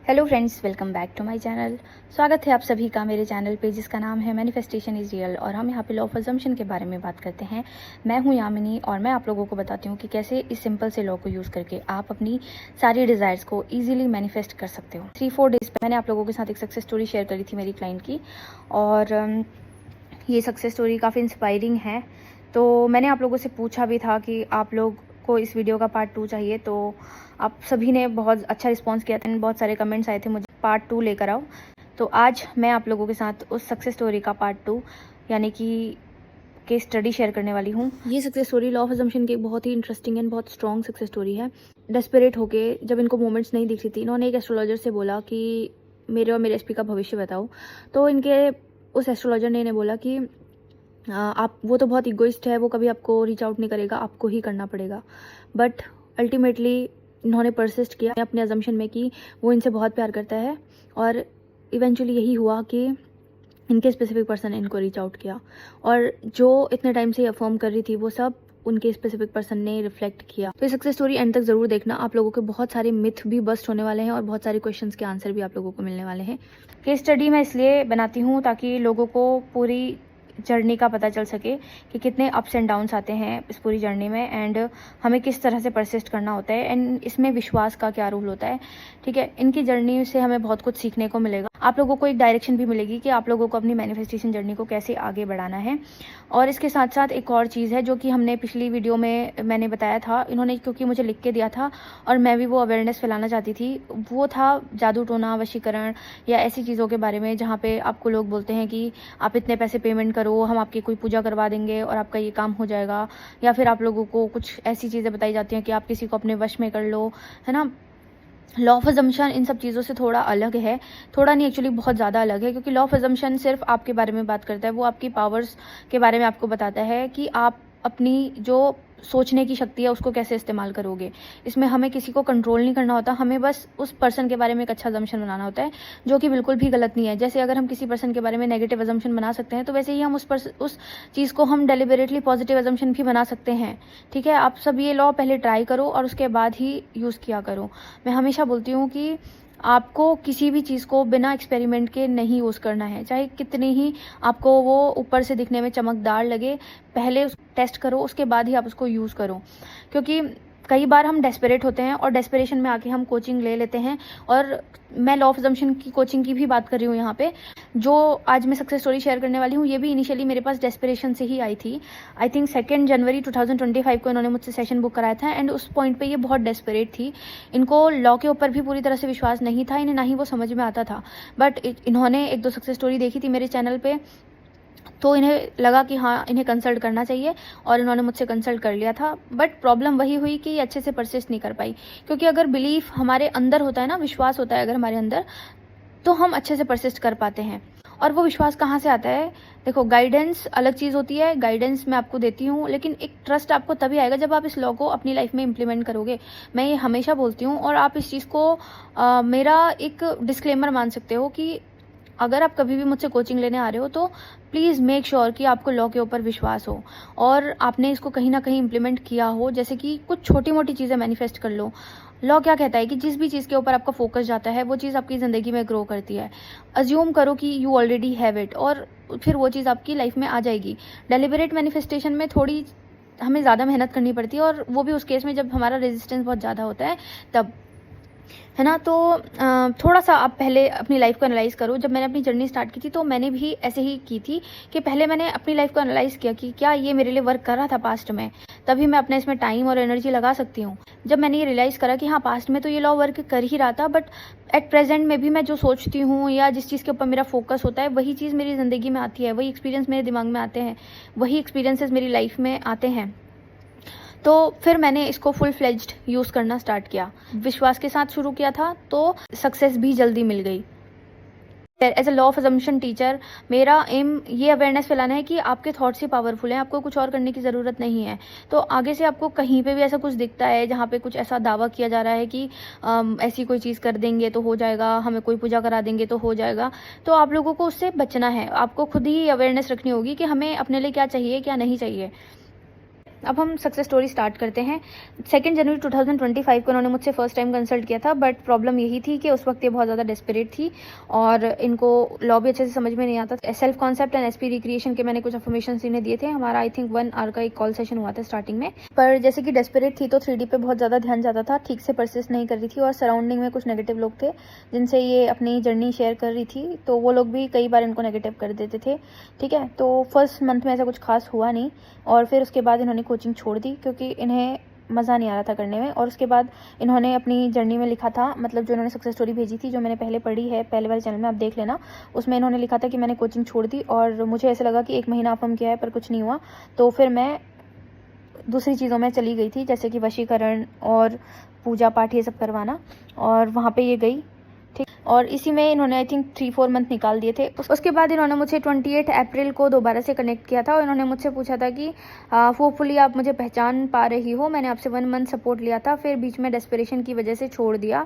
Hello friends, welcome back to my channel. स्वागत है आप सभी का मेरे चैनल पे जिसका नाम है मैनिफेस्टेशन इज़ रियल और हम यहाँ पे लॉ ऑफ अजम्पशन के बारे में बात करते हैं। मैं हूँ यामिनी और मैं आप लोगों को बताती हूँ कि कैसे इस सिंपल से लॉ को यूज़ करके आप अपनी सारी डिज़ायर्स को ईजिली मैनिफेस्ट कर सकते हो। 3-4 डेज़ पे मैंने आप लोगों के साथ एक सक्सेस स्टोरी शेयर करी थी मेरी क्लाइंट की और ये सक्सेस स्टोरी काफ़ी इंस्पायरिंग है। तो मैंने आप लोगों से पूछा भी था कि आप लोग को इस वीडियो का पार्ट 2 चाहिए, तो आप सभी ने बहुत अच्छा रिस्पांस किया था। बहुत सारे कमेंट्स आए थे मुझे पार्ट 2 लेकर आओ। तो आज मैं आप लोगों के साथ उस सक्सेस स्टोरी का पार्ट 2 यानी कि केस स्टडी शेयर करने वाली हूँ। ये success story law of assumption की बहुत ही इंटरेस्टिंग एंड बहुत स्ट्रॉन्ग सक्सेस स्टोरी है। डेस्परेट होके जब इनको मोमेंट्स नहीं दिख रही थी, इन्होंने एक एस्ट्रोलॉजर से बोला कि मेरे और मेरे एसपी का भविष्य बताओ। तो इनके उस एस्ट्रोलॉजर ने इन्हें बोला कि आप वो तो बहुत इगोइस्ट है, वो कभी आपको रीच आउट नहीं करेगा, आपको ही करना पड़ेगा। बट अल्टीमेटली इन्होंने परसिस्ट किया अपने अजम्पशन में कि वो इनसे बहुत प्यार करता है और इवेंचुअली यही हुआ कि इनके स्पेसिफिक पर्सन ने इनको रीच आउट किया और जो इतने टाइम से अफर्म कर रही थी वो सब उनके स्पेसिफिक पर्सन ने रिफ्लेक्ट किया। तो ये सक्सेस स्टोरी एंड तक जरूर देखना, आप लोगों के बहुत सारे मिथ भी बस्ट होने वाले हैं और बहुत सारे क्वेश्चंस के आंसर भी आप लोगों को मिलने वाले हैं। केस स्टडी मैं इसलिए बनाती हूँ ताकि लोगों को पूरी जर्नी का पता चल सके कि कितने अप्स एंड डाउन्स आते हैं इस पूरी जर्नी में एंड हमें किस तरह से परसिस्ट करना होता है एंड इसमें विश्वास का क्या रोल होता है। ठीक है, इनकी जर्नी से हमें बहुत कुछ सीखने को मिलेगा। आप लोगों को एक डायरेक्शन भी मिलेगी कि आप लोगों को अपनी मैनिफेस्टेशन जर्नी को कैसे आगे बढ़ाना है। और इसके साथ साथ एक और चीज़ है जो कि हमने पिछली वीडियो में मैंने बताया था, इन्होंने क्योंकि मुझे लिख के दिया था और मैं भी वो अवेयरनेस फैलाना चाहती थी। वो था जादू टोना, वशीकरण या ऐसी चीज़ों के बारे में जहाँ पे आपको लोग बोलते हैं कि आप इतने पैसे पेमेंट करो, हम आपकी कोई पूजा करवा देंगे और आपका ये काम हो जाएगा। या फिर आप लोगों को कुछ ऐसी चीज़ें बताई जाती हैं कि आप किसी को अपने वश में कर लो, है ना। लॉ ऑफ अजम्पशन इन सब चीज़ों से थोड़ा अलग है, थोड़ा नहीं एक्चुअली बहुत ज़्यादा अलग है, क्योंकि लॉ ऑफ अजम्पशन सिर्फ आपके बारे में बात करता है। वो आपकी पावर्स के बारे में आपको बताता है कि आप अपनी जो सोचने की शक्ति है उसको कैसे इस्तेमाल करोगे। इसमें हमें किसी को कंट्रोल नहीं करना होता, हमें बस उस पर्सन के बारे में एक अच्छा अजम्पशन बनाना होता है, जो कि बिल्कुल भी गलत नहीं है। जैसे अगर हम किसी पर्सन के बारे में नेगेटिव अजम्पशन बना सकते हैं, तो वैसे ही हम उस चीज़ को हम डेलिबरेटली पॉजिटिव अजम्पशन भी बना सकते हैं। ठीक है, आप सब ये लॉ पहले ट्राई करो और उसके बाद ही यूज़ किया करो। मैं हमेशा बोलती हूँ कि आपको किसी भी चीज़ को बिना एक्सपेरिमेंट के नहीं यूज़ करना है, चाहे कितनी ही आपको वो ऊपर से दिखने में चमकदार लगे। पहले टेस्ट करो, उसके बाद ही आप उसको यूज़ करो। क्योंकि कई बार हम डेस्परेट होते हैं और डेस्परेशन में आके हम कोचिंग ले लेते हैं। और मैं लॉ ऑफ अजम्पशन की कोचिंग की भी बात कर रही हूँ यहाँ पे। जो आज मैं सक्सेस स्टोरी शेयर करने वाली हूँ ये भी इनिशियली मेरे पास डेस्परेशन से ही आई थी। आई थिंक 2 जनवरी 2025 को इन्होंने मुझसे सेशन बुक कराया था एंड उस पॉइंट पे ये बहुत डेस्परेट थी। इनको लॉ के ऊपर भी पूरी तरह से विश्वास नहीं था, इन्हें ना ही वो समझ में आता था। बट इन्होंने 1-2 सक्सेस स्टोरी देखी थी मेरे चैनल पे, तो इन्हें लगा कि हाँ इन्हें कंसल्ट करना चाहिए और इन्होंने मुझसे कंसल्ट कर लिया था। बट प्रॉब्लम वही हुई कि ये अच्छे से परसिस्ट नहीं कर पाई, क्योंकि अगर बिलीफ हमारे अंदर होता है ना, विश्वास होता है अगर हमारे अंदर, तो हम अच्छे से परसिस्ट कर पाते हैं। और वो विश्वास कहाँ से आता है? देखो, गाइडेंस अलग चीज़ होती है, गाइडेंस मैं आपको देती हूँ, लेकिन एक ट्रस्ट आपको तभी आएगा जब आप इस लॉ को अपनी लाइफ में इम्प्लीमेंट करोगे। मैं ये हमेशा बोलती हूँ और आप इस चीज़ को मेरा एक डिस्क्लेमर मान सकते हो कि अगर आप कभी भी मुझसे कोचिंग लेने आ रहे हो तो प्लीज़ मेक श्योर कि आपको लॉ के ऊपर विश्वास हो और आपने इसको कहीं ना कहीं इम्प्लीमेंट किया हो। जैसे कि कुछ छोटी मोटी चीज़ें मैनिफेस्ट कर लो। लॉ क्या कहता है कि जिस भी चीज़ के ऊपर आपका फोकस जाता है वो चीज़ आपकी ज़िंदगी में ग्रो करती है। अज्यूम करो कि यू ऑलरेडी हैव इट और फिर वो चीज़ आपकी लाइफ में आ जाएगी। डेलिबरेट मैनिफेस्टेशन में थोड़ी हमें ज़्यादा मेहनत करनी पड़ती है और वो भी उस केस में जब हमारा रेजिस्टेंस बहुत ज़्यादा होता है तब, है ना। तो थोड़ा सा आप पहले अपनी लाइफ को एनालाइज करो। जब मैंने अपनी जर्नी स्टार्ट की थी तो मैंने भी ऐसे ही की थी कि पहले मैंने अपनी लाइफ को एनालाइज किया कि क्या ये मेरे लिए वर्क कर रहा था पास्ट में, तभी मैं अपने इसमें टाइम और एनर्जी लगा सकती हूँ। जब मैंने ये रियलाइज़ करा कि हाँ पास्ट में तो ये लॉ वर्क कर ही रहा था, बट एट प्रेजेंट में भी मैं जो सोचती हूँ या जिस चीज़ के ऊपर मेरा फोकस होता है वही चीज़ मेरी ज़िंदगी में आती है, वही एक्सपीरियंस मेरे दिमाग में आते हैं, वही एक्सपीरियंसेस मेरी लाइफ में आते हैं। तो फिर मैंने इसको फुल फ्लेज्ड यूज़ करना स्टार्ट किया। विश्वास के साथ शुरू किया था तो सक्सेस भी जल्दी मिल गई। As a law of assumption teacher मेरा एम ये अवेयरनेस फैलाना है कि आपके थॉट्स ही पावरफुल हैं, आपको कुछ और करने की ज़रूरत नहीं है। तो आगे से आपको कहीं पे भी ऐसा कुछ दिखता है जहाँ पे कुछ ऐसा दावा किया जा रहा है कि ऐसी कोई चीज़ कर देंगे तो हो जाएगा, हमें कोई पूजा करा देंगे तो हो जाएगा, तो आप लोगों को उससे बचना है। आपको खुद ही अवेयरनेस रखनी होगी कि हमें अपने लिए क्या चाहिए क्या नहीं चाहिए। अब हम सक्सेस स्टोरी स्टार्ट करते हैं। 2 जनवरी 2025 को उन्होंने मुझसे फर्स्ट टाइम कंसल्ट किया था, बट प्रॉब्लम यही थी कि उस वक्त ये बहुत ज़्यादा डेस्परेट थी और इनको लॉ भी अच्छे से समझ में नहीं आता। Self concept and SP recreation के मैंने कुछ अफर्मेशन इन्हें दिए थे। हमारा आई थिंक 1 आवर का एक कॉल सेशन हुआ था स्टार्टिंग में, पर जैसे कि डेस्परेट थी तो 3D पे बहुत ज़्यादा ध्यान जाता था, ठीक से परसिस्ट नहीं कर रही थी और सराउंडिंग में कुछ नेगेटिव लोग थे जिनसे ये अपनी जर्नी शेयर कर रही थी, तो वो लोग भी कई बार इनको नेगेटिव कर देते थे। ठीक है, तो फर्स्ट मंथ में ऐसा कुछ खास हुआ नहीं और फिर उसके बाद इन्होंने कोचिंग छोड़ दी क्योंकि इन्हें मज़ा नहीं आ रहा था करने में। और उसके बाद इन्होंने अपनी जर्नी में लिखा था, मतलब जो इन्होंने सक्सेस स्टोरी भेजी थी जो मैंने पहले पढ़ी है, पहले वाले चैनल में आप देख लेना, उसमें इन्होंने लिखा था कि मैंने कोचिंग छोड़ दी और मुझे ऐसे लगा कि 1 महीना अफर्म किया है पर कुछ नहीं हुआ, तो फिर मैं दूसरी चीज़ों में चली गई थी, जैसे कि वशीकरण और पूजा पाठ ये सब करवाना, और वहाँ पे ये गई। ठीक, और इसी में इन्होंने आई थिंक 3-4 मंथ निकाल दिए थे। उसके बाद इन्होंने मुझे 28 अप्रैल को दोबारा से कनेक्ट किया था और इन्होंने मुझसे पूछा था कि होपफुली आप मुझे पहचान पा रही हो, मैंने आपसे 1 मंथ सपोर्ट लिया था, फिर बीच में डेस्परेशन की वजह से छोड़ दिया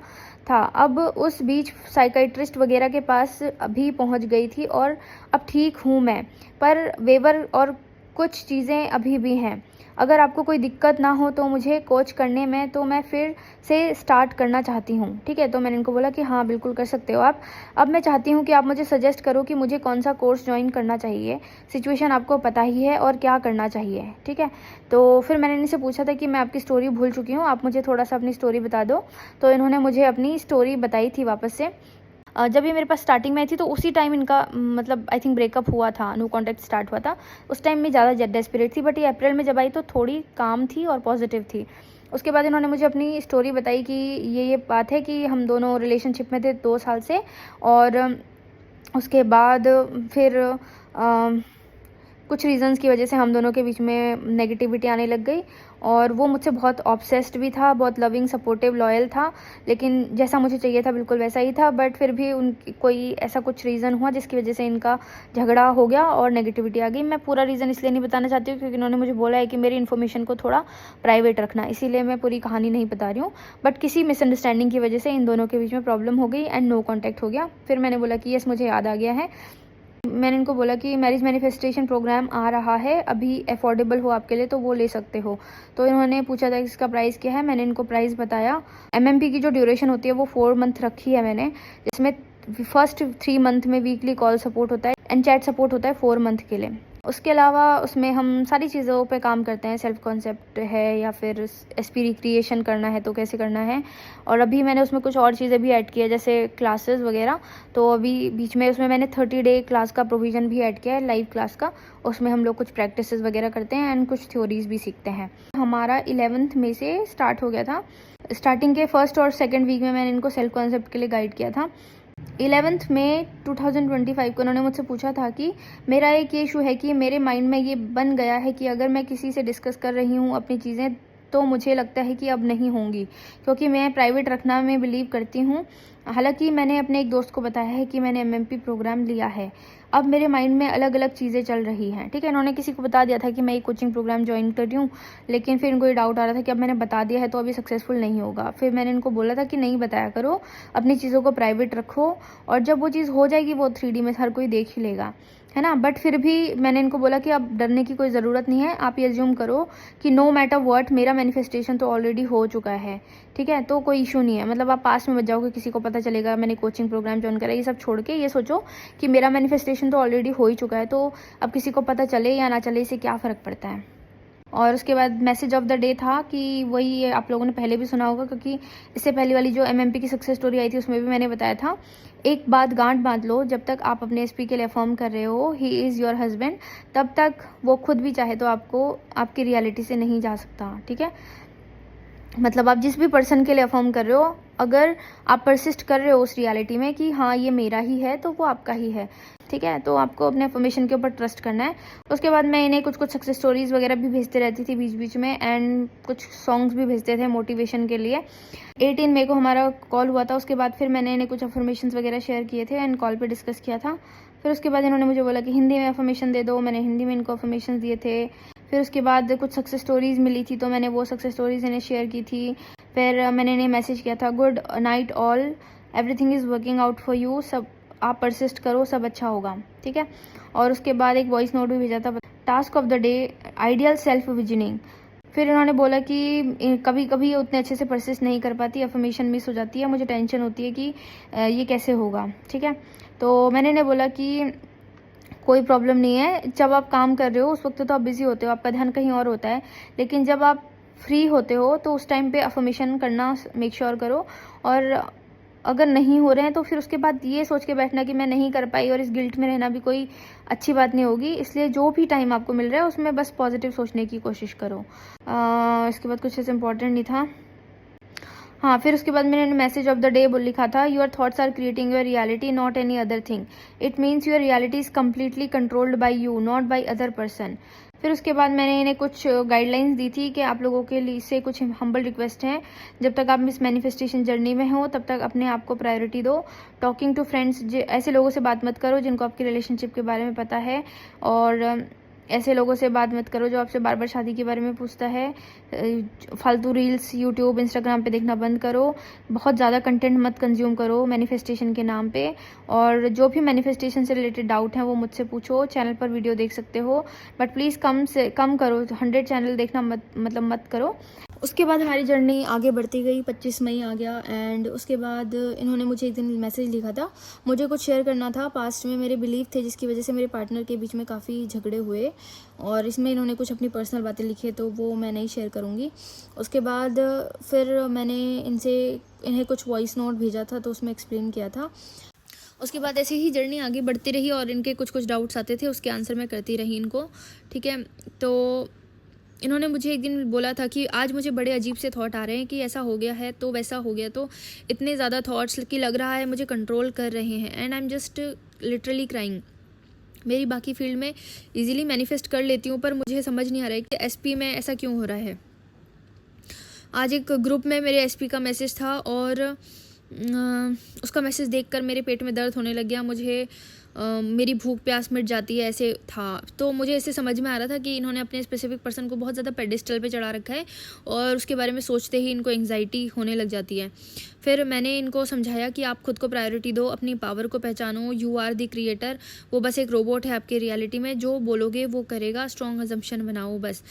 था। अब उस बीच साइकाइट्रिस्ट वगैरह के पास अभी पहुँच गई थी और अब ठीक हूँ मैं, पर वेवर और कुछ चीज़ें अभी भी हैं। अगर आपको कोई दिक्कत ना हो तो मुझे कोच करने में, तो मैं फिर से स्टार्ट करना चाहती हूँ। ठीक है, तो मैंने इनको बोला कि हाँ बिल्कुल कर सकते हो आप। अब मैं चाहती हूँ कि आप मुझे सजेस्ट करो कि मुझे कौन सा कोर्स ज्वाइन करना चाहिए, सिचुएशन आपको पता ही है और क्या करना चाहिए। ठीक है, तो फिर मैंने इनसे पूछा था कि मैं आपकी स्टोरी भूल चुकी हूँ, आप मुझे थोड़ा सा अपनी स्टोरी बता दो। तो इन्होंने मुझे अपनी स्टोरी बताई थी वापस से। जब ये मेरे पास स्टार्टिंग में आई थी तो उसी टाइम इनका मतलब आई थिंक ब्रेकअप हुआ था, नो कॉन्टैक्ट स्टार्ट हुआ था। उस टाइम में ज़्यादा डेस्परेट थी, बट ये अप्रैल में जब आई तो थोड़ी काम थी और पॉजिटिव थी। उसके बाद इन्होंने मुझे अपनी स्टोरी बताई कि ये बात है कि हम दोनों रिलेशनशिप में थे 2 साल से, और उसके बाद फिर कुछ रीज़न्स की वजह से हम दोनों के बीच में नेगेटिविटी आने लग गई और वो मुझसे बहुत ऑब्सेस्ड भी था, बहुत लविंग, सपोर्टिव, लॉयल था, लेकिन जैसा मुझे चाहिए था बिल्कुल वैसा ही था। बट फिर भी कोई ऐसा कुछ रीज़न हुआ जिसकी वजह से इनका झगड़ा हो गया और नेगेटिविटी आ गई। मैं पूरा रीज़न इसलिए नहीं बताना चाहती हूँ क्योंकि इन्होंने मुझे बोला है कि मेरी इन्फॉर्मेशन को थोड़ा प्राइवेट रखना, इसीलिए मैं पूरी कहानी नहीं बता रही हूँ। बट किसी मिसअंडरस्टैंडिंग की वजह से इन दोनों के बीच में प्रॉब्लम हो गई एंड नो कॉन्टैक्ट हो गया। फिर मैंने बोला कि यस मुझे याद आ गया है। मैंने इनको बोला कि मैरिज मैनिफेस्टेशन प्रोग्राम आ रहा है, अभी अफोर्डेबल हो आपके लिए तो वो ले सकते हो। तो इन्होंने पूछा था कि इसका प्राइस क्या है, मैंने इनको प्राइस बताया। एमएमपी की जो ड्यूरेशन होती है वो 4 मंथ रखी है मैंने, जिसमें फर्स्ट 3 मंथ में वीकली कॉल सपोर्ट होता है एंड चैट सपोर्ट होता है 4 मंथ के लिए। उसके अलावा उसमें हम सारी चीज़ों पे काम करते हैं, सेल्फ कॉन्सेप्ट है या फिर एसपी रिक्रिएशन करना है तो कैसे करना है, और अभी मैंने उसमें कुछ और चीज़ें भी ऐड की है जैसे क्लासेस वगैरह। तो अभी बीच में उसमें मैंने 30 डे क्लास का प्रोविज़न भी ऐड किया है, लाइव क्लास का। उसमें हम लोग कुछ प्रैक्टिसेस वगैरह करते हैं एंड कुछ थ्योरीज भी सीखते हैं। हमारा 11th में से स्टार्ट हो गया था। स्टार्टिंग के फर्स्ट और सेकेंड वीक में मैंने इनको सेल्फ कॉन्सेप्ट के लिए गाइड किया था। 11th में 2025 को उन्होंने मुझसे पूछा था कि मेरा एक ये इशू है कि मेरे माइंड में ये बन गया है कि अगर मैं किसी से डिस्कस कर रही हूँ अपनी चीज़ें तो मुझे लगता है कि अब नहीं होंगी, क्योंकि मैं प्राइवेट रखना में बिलीव करती हूँ। हालांकि मैंने अपने एक दोस्त को बताया है कि मैंने एमएमपी प्रोग्राम लिया है, अब मेरे माइंड में अलग अलग चीज़ें चल रही हैं। ठीक है, इन्होंने किसी को बता दिया था कि मैं एक कोचिंग प्रोग्राम ज्वाइन कर रही हूँ, लेकिन फिर इनको ये डाउट आ रहा था कि अब मैंने बता दिया है तो अभी सक्सेसफुल नहीं होगा। फिर मैंने इनको बोला था कि नहीं बताया करो, अपनी चीज़ों को प्राइवेट रखो, और जब वो चीज़ हो जाएगी वो 3D में हर कोई देख ही लेगा, है ना। बट फिर भी मैंने इनको बोला कि अब डरने की कोई ज़रूरत नहीं है, आप ये अज्यूम करो कि नो मैटर व्हाट मेरा मैनिफेस्टेशन तो ऑलरेडी हो चुका है। ठीक है, तो कोई इशू नहीं है, मतलब आप पास में बच जाओगे, किसी को पता चलेगा मैंने कोचिंग प्रोग्राम ज्वाइन करा, ये सब छोड़ के ये सोचो कि मेरा मैनिफेस्टेशन तो ऑलरेडी हो ही चुका है, तो अब किसी को पता चले या ना चले इससे क्या फ़र्क पड़ता है। और उसके बाद मैसेज ऑफ द डे था कि वही आप लोगों ने पहले भी सुना होगा, क्योंकि इससे पहले वाली जो एमएमपी की सक्सेस स्टोरी आई थी उसमें भी मैंने बताया था, एक बात गांठ बांध लो, जब तक आप अपने एसपी के लिए अफर्म कर रहे हो ही इज़ योर हस्बैंड, तब तक वो खुद भी चाहे तो आपको आपकी रियलिटी से नहीं जा सकता। ठीक है, मतलब आप जिस भी पर्सन के लिए अफर्म कर रहे हो, अगर आप परसिस्ट कर रहे हो उस रियलिटी में कि हाँ ये मेरा ही है, तो वो आपका ही है। ठीक है, तो आपको अपने अफर्मेशन के ऊपर ट्रस्ट करना है। उसके बाद मैं इन्हें कुछ सक्सेस स्टोरीज़ वगैरह भी भेजते रहती थी बीच बीच में, एंड कुछ सॉन्ग्स भी भेजते थे मोटिवेशन के लिए। 18 मई को हमारा कॉल हुआ था, उसके बाद फिर मैंने इन्हें कुछ अफर्मेशंस वगैरह शेयर किए थे एंड कॉल पे डिस्कस किया था। फिर उसके बाद इन्होंने मुझे बोला कि हिंदी में अफर्मेशन दे दो, मैंने हिंदी में इनको अफर्मेशन दिए थे। फिर उसके बाद कुछ सक्सेस स्टोरीज़ मिली थी तो मैंने वो सक्सेस स्टोरीज़ इन्हें शेयर की थी। फिर मैंने इन्हें मैसेज किया था, good night all, everything is working out for you, सब आप परसिस्ट करो, सब अच्छा होगा। ठीक है, और उसके बाद एक वॉइस नोट भी भेजा था, task of the day, ideal self visioning. फिर इन्होंने बोला कि कभी कभी उतने अच्छे से परसिस्ट नहीं कर पाती, अफर्मेशन मिस हो जाती है, मुझे टेंशन होती है कि ये कैसे होगा। ठीक है, तो मैंने इन्हें बोला कि कोई प्रॉब्लम नहीं है, जब आप काम कर रहे हो उस वक्त तो आप बिजी होते हो, आपका ध्यान कहीं और होता है, लेकिन जब आप फ्री होते हो तो उस टाइम पे अफर्मेशन करना मेक श्योर करो। और अगर नहीं हो रहे हैं तो फिर उसके बाद ये सोच के बैठना कि मैं नहीं कर पाई और इस गिल्ट में रहना भी कोई अच्छी बात नहीं होगी। इसलिए जो भी टाइम आपको मिल रहा है उसमें बस पॉजिटिव सोचने की कोशिश करो। इसके बाद कुछ ऐसे इंपॉर्टेंट नहीं था। हाँ, फिर उसके बाद मैंने मैसेज ऑफ द डे लिखा था, your thoughts are creating your reality not any other thing, it means your reality is completely controlled by you not by other person. फिर उसके बाद मैंने इन्हें कुछ गाइडलाइंस दी थी कि आप लोगों के लिए से कुछ हम्बल रिक्वेस्ट हैं, जब तक आप इस मैनिफेस्टेशन जर्नी में हो तब तक अपने आप को प्रायोरिटी दो। टॉकिंग टू फ्रेंड्स, ऐसे लोगों से बात मत करो जिनको आपकी रिलेशनशिप के बारे में पता है, और ऐसे लोगों से बात मत करो जो आपसे बार बार शादी के बारे में पूछता है। फालतू रील्स यूट्यूब इंस्टाग्राम पे देखना बंद करो, बहुत ज़्यादा कंटेंट मत कंज्यूम करो मैनिफेस्टेशन के नाम पे। और जो भी मैनिफेस्टेशन से रिलेटेड डाउट हैं वो मुझसे पूछो, चैनल पर वीडियो देख सकते हो, बट प्लीज़ कम से कम करो, 100 चैनल देखना मत करो। उसके बाद हमारी जर्नी आगे बढ़ती गई, 25 मई आ गया एंड उसके बाद इन्होंने मुझे एक दिन मैसेज लिखा था, मुझे कुछ शेयर करना था। पास्ट में मेरे बिलीफ थे जिसकी वजह से मेरे पार्टनर के बीच में काफ़ी झगड़े हुए, और इसमें इन्होंने कुछ अपनी पर्सनल बातें लिखी तो वो मैं नहीं शेयर करूँगी। उसके बाद फिर मैंने इन्हें कुछ वॉइस नोट भेजा था तो उसमें एक्सप्लेन किया था। उसके बाद ऐसे ही जर्नी आगे बढ़ती रही और इनके कुछ डाउट्स आते थे, उसके आंसर मैं करती रही इनको। ठीक है, तो इन्होंने मुझे एक दिन बोला था कि आज मुझे बड़े अजीब से थॉट आ रहे हैं कि ऐसा हो गया है तो वैसा हो गया, तो इतने ज़्यादा थॉट्स कि लग रहा है मुझे कंट्रोल कर रहे हैं and I am just literally crying. मेरी बाकी फील्ड में इजीली मैनिफेस्ट कर लेती हूँ, पर मुझे समझ नहीं आ रहा है कि एसपी में ऐसा क्यों हो रहा है। आज एक ग्रुप में मेरे एसपी का मैसेज था और उसका मैसेज देखकर मेरे पेट में दर्द होने लग गया, मुझे मेरी भूख प्यास मिट जाती है ऐसे था। तो मुझे ऐसे समझ में आ रहा था कि इन्होंने अपने स्पेसिफिक पर्सन को बहुत ज़्यादा पेडिस्टल पे चढ़ा रखा है और उसके बारे में सोचते ही इनको एंग्जाइटी होने लग जाती है। फिर मैंने इनको समझाया कि आप खुद को प्रायोरिटी दो, अपनी पावर को पहचानो, यू आर द क्रिएटर, वो बस एक रोबोट है आपके रियलिटी में, जो बोलोगे वो करेगा, स्ट्रॉन्ग अजम्पशन बनाओ बस।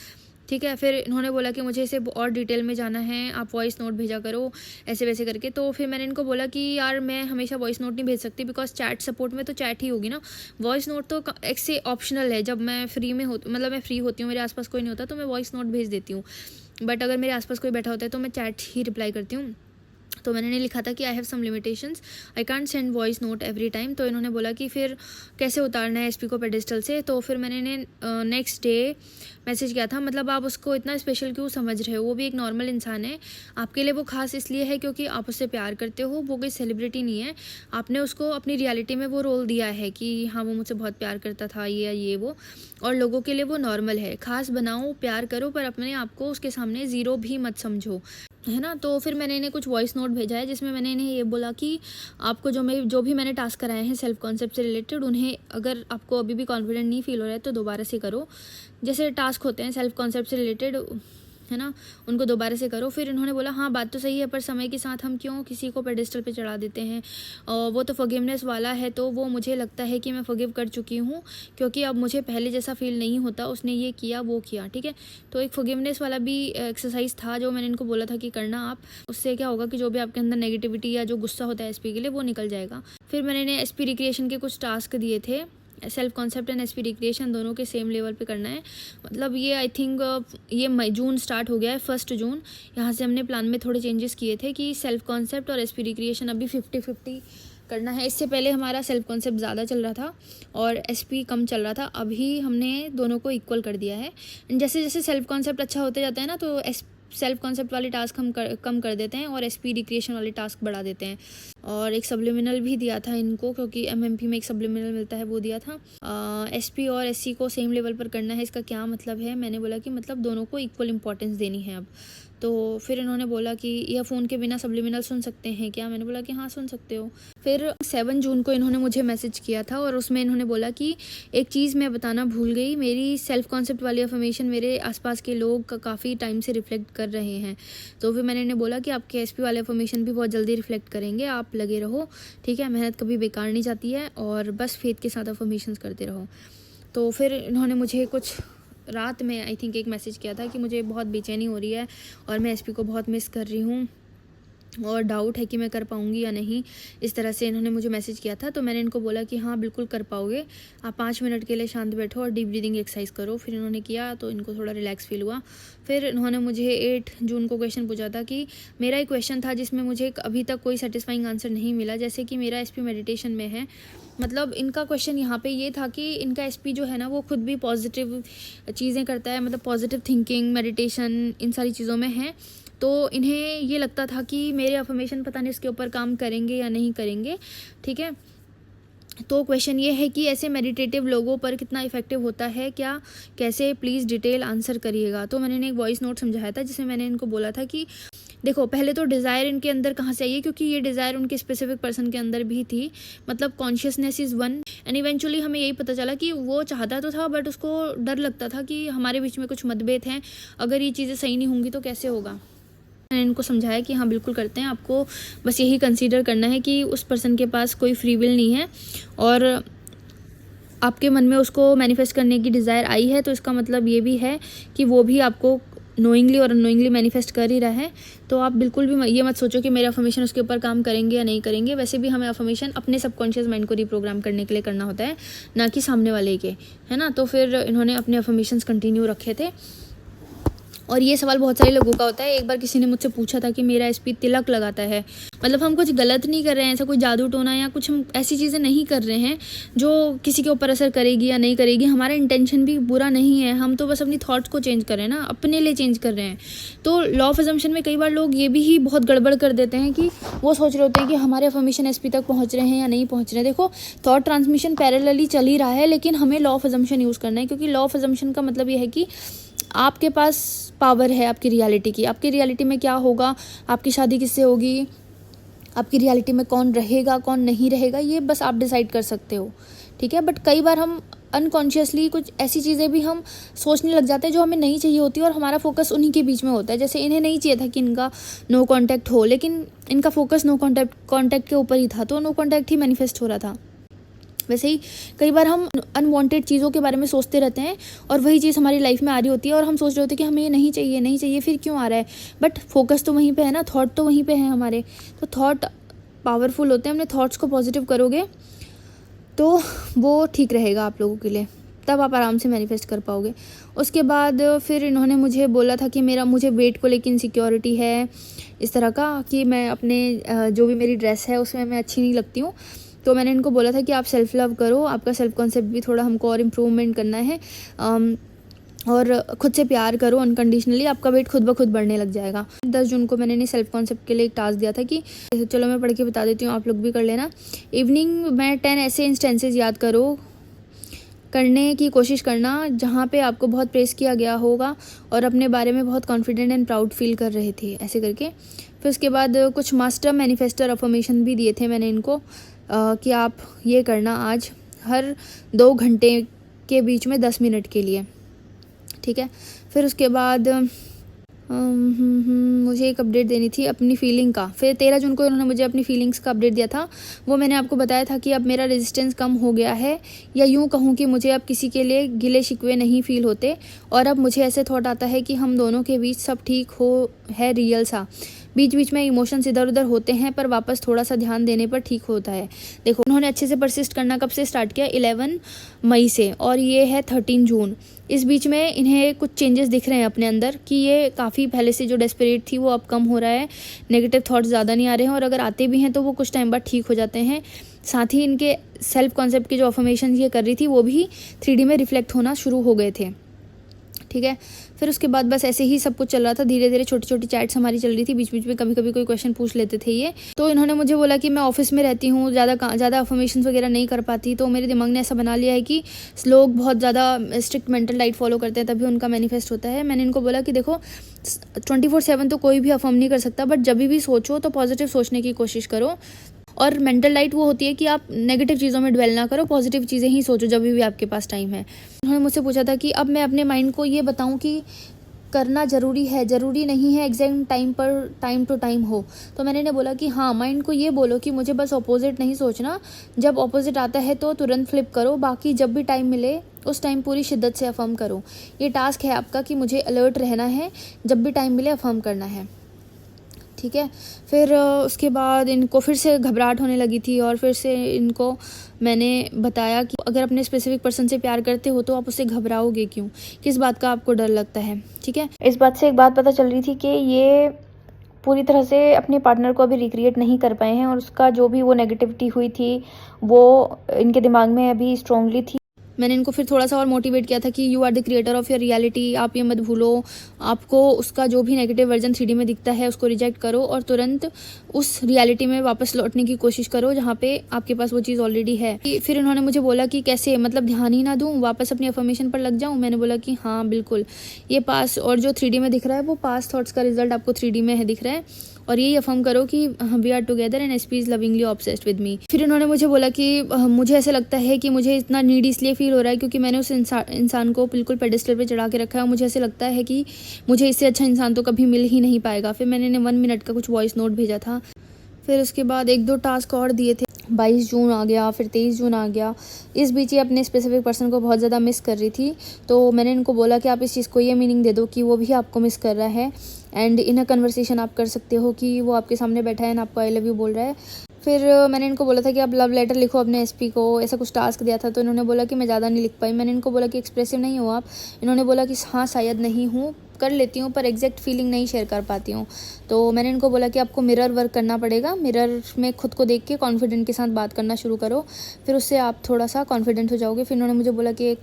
ठीक है, फिर इन्होंने बोला कि मुझे इसे और डिटेल में जाना है, आप वॉइस नोट भेजा करो ऐसे वैसे करके। तो फिर मैंने इनको बोला कि यार मैं हमेशा वॉइस नोट नहीं भेज सकती, बिकॉज चैट सपोर्ट में तो चैट ही होगी ना, वॉइस नोट तो एक से ऑप्शनल है। जब मैं फ्री में मैं फ्री होती हूँ, मेरे आसपास कोई नहीं होता तो मैं वॉइस नोट भेज देती हूँ, बट अगर मेरे आसपास कोई बैठा होता है तो मैं चैट ही रिप्लाई करती हूँ। तो मैंने लिखा था कि I have some limitations, I can't send voice note every time. तो इन्होंने बोला कि फिर कैसे उतारना है एसपी को पेडिस्टल से। तो फिर मैंने इन्हें नेक्स्ट डे मैसेज किया था, मतलब आप उसको इतना स्पेशल क्यों समझ रहे हो, वो भी एक नॉर्मल इंसान है, आपके लिए वो खास इसलिए है क्योंकि आप उससे प्यार करते हो, वो कोई सेलिब्रिटी नहीं है। आपने उसको अपनी रियलिटी में वो रोल दिया है कि हाँ वो मुझसे बहुत प्यार करता था, ये वो, और लोगों के लिए वो नॉर्मल है। खास बनाओ, प्यार करो, पर अपने आप को उसके सामने ज़ीरो भी मत समझो, है ना। तो फिर मैंने इन्हें कुछ वॉइस नोट भेजा है जिसमें मैंने इन्हें ये बोला कि आपको जो भी मैंने टास्क कराए हैं सेल्फ कॉन्सेप्ट से रिलेटेड, उन्हें अगर आपको अभी भी कॉन्फिडेंट नहीं फील हो रहा है तो दोबारा से करो। जैसे टास्क होते हैं सेल्फ कॉन्सेप्ट से रिलेटेड, है ना, उनको दोबारा से करो। फिर इन्होंने बोला हाँ बात तो सही है, पर समय के साथ हम क्यों किसी को पेडिस्टल पे चढ़ा देते हैं, और वो तो फॉरगिवनेस वाला है, तो वो मुझे लगता है कि मैं फॉरगिव कर चुकी हूँ, क्योंकि अब मुझे पहले जैसा फील नहीं होता, उसने ये किया वो किया। ठीक है, तो एक फॉरगिवनेस वाला भी एक्सरसाइज था जो मैंने इनको बोला था कि करना आप, उससे क्या होगा कि जो भी आपके अंदर नेगेटिविटी या जो गुस्सा होता है एसपी के लिए वो निकल जाएगा। फिर मैंने इन्हें एसपी रिक्रिएशन के कुछ टास्क दिए थे, self concept and SP recreation दोनों के सेम लेवल पे करना है। मतलब ये आई थिंक ये जून स्टार्ट हो गया है, 1 जून। यहाँ से हमने प्लान में थोड़े चेंजेस किए थे कि सेल्फ कॉन्सेप्ट और एसपी रिक्रिएशन अभी 50-50 करना है। इससे पहले हमारा सेल्फ कॉन्सेप्ट ज़्यादा चल रहा था और एसपी कम चल रहा था, अभी हमने दोनों को इक्वल कर दिया है। जैसे जैसे सेल्फ कॉन्सेप्ट अच्छा होते जाता है ना, तो सेल्फ कॉन्सेप्ट वाले टास्क हम कम कर देते हैं और एसपी रिक्रिएशन वाले टास्क बढ़ा देते हैं। और एक सब्लिमिनल भी दिया था इनको, क्योंकि एमएमपी में एक सब्लिमिनल मिलता है, वो दिया था। एसपी और एससी को सेम लेवल पर करना है। इसका क्या मतलब है, मैंने बोला कि मतलब दोनों को इक्वल इंपॉर्टेंस देनी है अब। तो फिर इन्होंने बोला कि यह फ़ोन के बिना सब्लिमिनल सुन सकते हैं क्या, मैंने बोला कि हाँ सुन सकते हो। फिर 7 जून को इन्होंने मुझे मैसेज किया था और उसमें इन्होंने बोला कि एक चीज़ मैं बताना भूल गई, मेरी सेल्फ कॉन्सेप्ट वाली अफर्मेशन मेरे आसपास के लोग काफ़ी टाइम से रिफ्लेक्ट कर रहे हैं। तो फिर मैंने इन्हें बोला कि आपके एसपी वाले अफर्मेशन भी बहुत जल्दी रिफ्लेक्ट करेंगे, आप लगे रहो, ठीक है, मेहनत कभी बेकार नहीं जाती है और बस फेथ के साथ अफर्मेशंस करते रहो। तो फिर इन्होंने मुझे कुछ रात में आई थिंक एक मैसेज किया था कि मुझे बहुत बेचैनी हो रही है और मैं एसपी को बहुत मिस कर रही हूँ और डाउट है कि मैं कर पाऊँगी या नहीं। इस तरह से इन्होंने मुझे मैसेज किया था। तो मैंने इनको बोला कि हाँ बिल्कुल कर पाओगे, आप 5 मिनट के लिए शांत बैठो और डीप ब्रीदिंग एक्सरसाइज करो। फिर इन्होंने किया तो इनको थोड़ा रिलैक्स फील हुआ। फिर इन्होंने मुझे 8 जून को क्वेश्चन पूछा था कि मेरा एक क्वेश्चन था जिसमें मुझे अभी तक कोई सेटिस्फाइंग आंसर नहीं मिला, जैसे कि मेरा एसपी मेडिटेशन में है। मतलब इनका क्वेश्चन यहाँ पे ये था कि इनका एसपी जो है ना वो खुद भी पॉजिटिव चीज़ें करता है, मतलब पॉजिटिव थिंकिंग, मेडिटेशन, इन सारी चीज़ों में है। तो इन्हें ये लगता था कि मेरे अफर्मेशन पता नहीं इसके ऊपर काम करेंगे या नहीं करेंगे। ठीक है, तो क्वेश्चन ये है कि ऐसे मेडिटेटिव लोगों पर कितना इफेक्टिव होता है, क्या कैसे, प्लीज़ डिटेल आंसर करिएगा। तो मैंने एक वॉइस नोट समझाया था जिसमें मैंने इनको बोला था कि देखो पहले तो डिज़ायर इनके अंदर कहाँ से आई है, क्योंकि ये डिज़ायर उनके स्पेसिफिक पर्सन के अंदर भी थी। मतलब consciousness is one and eventually हमें यही पता चला कि वो चाहता तो था बट उसको डर लगता था कि हमारे बीच में कुछ मतभेद हैं, अगर ये चीज़ें सही नहीं होंगी तो कैसे होगा। मैंने इनको समझाया कि हाँ बिल्कुल करते हैं, आपको बस यही कंसीडर करना है कि उस पर्सन के पास कोई फ्री विल नहीं है और आपके मन में उसको मैनिफेस्ट करने की डिज़ायर आई है, तो इसका मतलब ये भी है कि वो भी आपको नोइंगली और अननोइंगली मैनिफेस्ट कर ही रहा है। तो आप बिल्कुल भी ये मत सोचो कि मेरे अफर्मेशन उसके ऊपर काम करेंगे या नहीं करेंगे। वैसे भी हमें अफर्मेशन अपने सबकॉन्शियस माइंड को रिप्रोग्राम करने के लिए करना होता है, ना कि सामने वाले के, है ना। तो फिर इन्होंने अपने अफर्मेशंस कंटिन्यू रखे थे। और ये सवाल बहुत सारे लोगों का होता है। एक बार किसी ने मुझसे पूछा था कि मेरा एसपी तिलक लगाता है, मतलब हम कुछ गलत नहीं कर रहे हैं, ऐसा कोई जादू टोना या कुछ हम ऐसी चीज़ें नहीं कर रहे हैं जो किसी के ऊपर असर करेगी या नहीं करेगी। हमारा इंटेंशन भी बुरा नहीं है, हम तो बस अपनी थॉट्स को चेंज कर रहे हैं ना, अपने लिए चेंज कर रहे हैं। तो लॉ ऑफ अजम्पशन में कई बार लोग ये भी ही बहुत गड़बड़ कर देते हैं कि वो सोच रहे होते हैं कि हमारे अफर्मेशन एसपी तक पहुँच रहे हैं या नहीं पहुँच रहे हैं। देखो थॉट ट्रांसमिशन पैरेलली चल ही रहा है, लेकिन हमें लॉ ऑफ अजम्पशन यूज़ करना है, क्योंकि लॉ ऑफ अजम्पशन का मतलब ये है कि आपके पास पावर है आपकी रियलिटी की। आपकी रियलिटी में क्या होगा, आपकी शादी किससे होगी, आपकी रियलिटी में कौन रहेगा कौन नहीं रहेगा, ये बस आप डिसाइड कर सकते हो। ठीक है, बट कई बार हम अनकॉन्शियसली कुछ ऐसी चीज़ें भी हम सोचने लग जाते हैं जो हमें नहीं चाहिए होती और हमारा फोकस उन्हीं के बीच में होता है। जैसे इन्हें नहीं चाहिए था कि इनका नो कॉन्टैक्ट हो, लेकिन इनका फोकस नो कॉन्टैक्ट के ऊपर ही था, तो नो कॉन्टैक्ट ही मैनिफेस्ट हो रहा था। वैसे ही कई बार हम अनवांटेड चीज़ों के बारे में सोचते रहते हैं और वही चीज़ हमारी लाइफ में आ रही होती है और हम सोच रहे होते हैं कि हमें ये नहीं चाहिए नहीं चाहिए, फिर क्यों आ रहा है, बट फोकस तो वहीं पे है ना, थॉट तो वहीं पे है हमारे। तो थॉट पावरफुल होते हैं, अपने थॉट्स को पॉजिटिव करोगे तो वो ठीक रहेगा आप लोगों के लिए, तब आप आराम से मैनिफेस्ट कर पाओगे। उसके बाद फिर इन्होंने मुझे बोला था कि मुझे वेट को लेकर इनसिक्योरिटी है, इस तरह का कि मैं अपने जो भी मेरी ड्रेस है उसमें मैं अच्छी नहीं लगती हूँ। तो मैंने इनको बोला था कि आप सेल्फ़ लव करो, आपका सेल्फ कॉन्सेप्ट भी थोड़ा हमको और इम्प्रूवमेंट करना है, और खुद से प्यार करो अनकंडीशनली, आपका वेट खुद ब खुद बढ़ने लग जाएगा। 10 जून को मैंने सेल्फ कॉन्सेप्ट के लिए एक टास्क दिया था कि चलो मैं पढ़ के बता देती हूँ, आप लोग भी कर लेना। इवनिंग में 10 ऐसे इंस्टेंसेस याद करो, करने की कोशिश करना जहाँ पे आपको बहुत प्रेस किया गया होगा और अपने बारे में बहुत कॉन्फिडेंट एंड प्राउड फील कर रहे थे, ऐसे करके। फिर उसके बाद कुछ मास्टर मैनिफेस्टर अफर्मेशन भी दिए थे मैंने इनको कि आप ये करना आज हर 2 घंटे के बीच में 10 मिनट के लिए। ठीक है, फिर उसके बाद मुझे एक अपडेट देनी थी अपनी फीलिंग का। फिर 13 जून को उन्होंने मुझे अपनी फीलिंग्स का अपडेट दिया था। वो मैंने आपको बताया था कि अब मेरा रेजिस्टेंस कम हो गया है, या यूँ कहूँ कि मुझे अब किसी के लिए गिले शिकवे नहीं फील होते, और अब मुझे ऐसे थॉट आता है कि हम दोनों के बीच सब ठीक हो है, रियल सा। बीच बीच में इमोशंस इधर उधर होते हैं पर वापस थोड़ा सा ध्यान देने पर ठीक होता है। देखो उन्होंने अच्छे से परसिस्ट करना कब से स्टार्ट किया, 11 मई से, और ये है 13 जून। इस बीच में इन्हें कुछ चेंजेस दिख रहे हैं अपने अंदर कि ये काफ़ी पहले से जो डेस्परेट थी वो अब कम हो रहा है, नेगेटिव थॉट्स ज़्यादा नहीं आ रहे हैं, और अगर आते भी हैं तो वो कुछ टाइम बाद ठीक हो जाते हैं। साथ ही इनके सेल्फ कॉन्सेप्ट के जो अफर्मेशन ये कर रही थी वो भी 3D में रिफ्लेक्ट होना शुरू हो गए थे। ठीक है, फिर उसके बाद बस ऐसे ही सब कुछ चल रहा था, धीरे धीरे छोटी छोटी चैट्स हमारी चल रही थी, बीच बीच में कभी कभी कोई क्वेश्चन पूछ लेते थे ये। तो इन्होंने मुझे बोला कि मैं ऑफिस में रहती हूँ, ज़्यादा अफर्मेशन वगैरह नहीं कर पाती, तो मेरे दिमाग ने ऐसा बना लिया है कि लोग बहुत ज़्यादा स्ट्रिक्ट मेंटल डाइट फॉलो करते हैं तभी उनका मैनिफेस्ट होता है। मैंने इनको बोला कि देखो 24/7 तो कोई भी अफर्म नहीं कर सकता, बट जब भी सोचो तो पॉजिटिव सोचने की कोशिश करो, और मेंटल डाइट वो होती है कि आप नेगेटिव चीज़ों में ड्वेल ना करो, पॉजिटिव चीज़ें ही सोचो जब भी आपके पास टाइम है। उन्होंने मुझसे पूछा था कि अब मैं अपने माइंड को ये बताऊं कि करना ज़रूरी है, ज़रूरी नहीं है एग्जैक्ट टाइम पर टाइम टू टाइम हो। तो मैंने इन्हें बोला कि हाँ, माइंड को ये बोलो कि मुझे बस अपोजिट नहीं सोचना, जब अपोजिट आता है तो तुरंत फ्लिप करो, बाकी जब भी टाइम मिले उस टाइम पूरी शिद्दत से अफर्म करो। ये टास्क है आपका कि मुझे अलर्ट रहना है, जब भी टाइम मिले अफर्म करना है, ठीक है। फिर उसके बाद इनको फिर से घबराहट होने लगी थी और फिर से इनको मैंने बताया कि अगर अपने स्पेसिफिक पर्सन से प्यार करते हो तो आप उससे घबराओगे क्यों, किस बात का आपको डर लगता है, ठीक है। इस बात से एक बात पता चल रही थी कि ये पूरी तरह से अपने पार्टनर को अभी रिक्रिएट नहीं कर पाए हैं और उसका जो भी वो नेगेटिविटी हुई थी वो इनके दिमाग में अभी स्ट्रांगली थी। मैंने इनको फिर थोड़ा सा और मोटिवेट किया था कि you are the creator of your reality, आप ये मत भूलो, आपको उसका जो भी नेगेटिव वर्जन 3D में दिखता है उसको रिजेक्ट करो और तुरंत उस रियलिटी में वापस लौटने की कोशिश करो जहाँ पे आपके पास वो चीज़ ऑलरेडी है। फिर उन्होंने मुझे बोला कि कैसे, मतलब ध्यान ही ना दूँ, वापस अपनी अफर्मेशन पर लग जाऊँ। मैंने बोला कि हाँ बिल्कुल, ये पास और जो 3D में दिख रहा है वो पास थॉट्स का रिजल्ट आपको 3D में है दिख रहा है और यही अफर्म करो कि we are together and SP is lovingly obsessed with me. फिर उन्होंने मुझे बोला कि मुझे ऐसा लगता है कि मुझे इतना नीड इसलिए फील हो रहा है क्योंकि मैंने उस इंसान को बिल्कुल पेडिस्टल पे चढ़ा के रखा है और मुझे ऐसे लगता है कि मुझे इससे अच्छा इंसान तो कभी मिल ही नहीं पाएगा। फिर मैंने 1 मिनट का कुछ वॉइस नोट भेजा था। फिर उसके बाद 1-2 टास्क और दिए थे। 22 जून आ गया, फिर 23 जून आ गया। इस बीच ये अपने स्पेसिफिक पर्सन को बहुत ज़्यादा मिस कर रही थी, तो मैंने इनको बोला कि आप इस चीज़ को ये मीनिंग दे दो कि वो भी आपको मिस कर रहा है एंड इन अ कन्वर्सेशन आप कर सकते हो कि वो आपके सामने बैठा है एंड आपको आई लव यू बोल रहा है। फिर मैंने इनको बोला था कि आप लव लेटर लिखो अपने एसपी को, ऐसा कुछ टास्क दिया था। तो इन्होंने बोला कि मैं ज़्यादा नहीं लिख पाई। मैंने इनको बोला कि एक्सप्रेसिव नहीं हो आप। इन्होंने बोला कि हाँ शायद नहीं हूँ, कर लेती हूँ पर एग्जैक्ट फीलिंग नहीं शेयर कर पाती हूँ। तो मैंने इनको बोला कि आपको मिरर वर्क करना पड़ेगा, मिरर में खुद को देख के कॉन्फिडेंट के साथ बात करना शुरू करो, फिर उससे आप थोड़ा सा कॉन्फिडेंट हो जाओगे। फिर इन्होंने मुझे बोला कि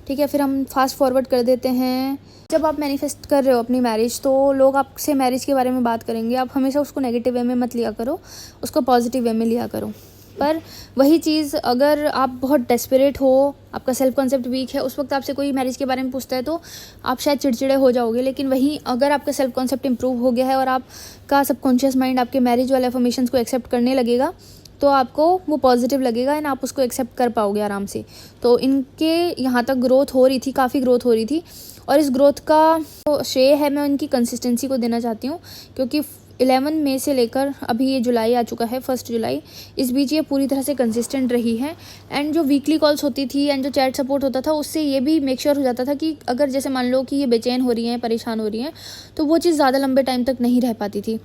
ठीक है, फिर हम फास्ट फॉरवर्ड कर देते हैं। जब आप मैनिफेस्ट कर रहे हो अपनी मैरिज तो लोग आपसे मैरिज के बारे में बात करेंगे, आप हमेशा उसको नेगेटिव वे में मत लिया करो, उसको पॉजिटिव वे में लिया करो। पर वही चीज़ अगर आप बहुत डेस्परेट हो, आपका सेल्फ कॉन्सेप्ट वीक है, उस वक्त आपसे कोई मैरिज के बारे में पूछता है तो आप शायद चिड़चिड़े हो जाओगे। लेकिन वहीं अगर आपका सेल्फ कॉन्सेप्ट इंप्रूव हो गया है और आपका सबकॉन्शियस माइंड आपके मैरिज वाले अफर्मेशंस को एक्सेप्ट करने लगेगा तो आपको वो पॉजिटिव लगेगा एंड आप उसको एक्सेप्ट कर पाओगे आराम से। तो इनके यहाँ तक ग्रोथ हो रही थी, काफ़ी ग्रोथ हो रही थी और इस ग्रोथ का श्रेय है मैं उनकी कंसिस्टेंसी को देना चाहती हूँ, क्योंकि 11 मई से लेकर अभी ये जुलाई आ चुका है, 1 जुलाई, इस बीच ये पूरी तरह से कंसिस्टेंट रही है। एंड जो वीकली कॉल्स होती थी एंड जो चैट सपोर्ट होता था उससे ये भी मेक श्योर हो जाता था कि अगर जैसे मान लो कि ये बेचैन हो रही हैं, परेशान हो रही हैं, तो वो चीज़ ज़्यादा लंबे टाइम तक नहीं रह पाती थी।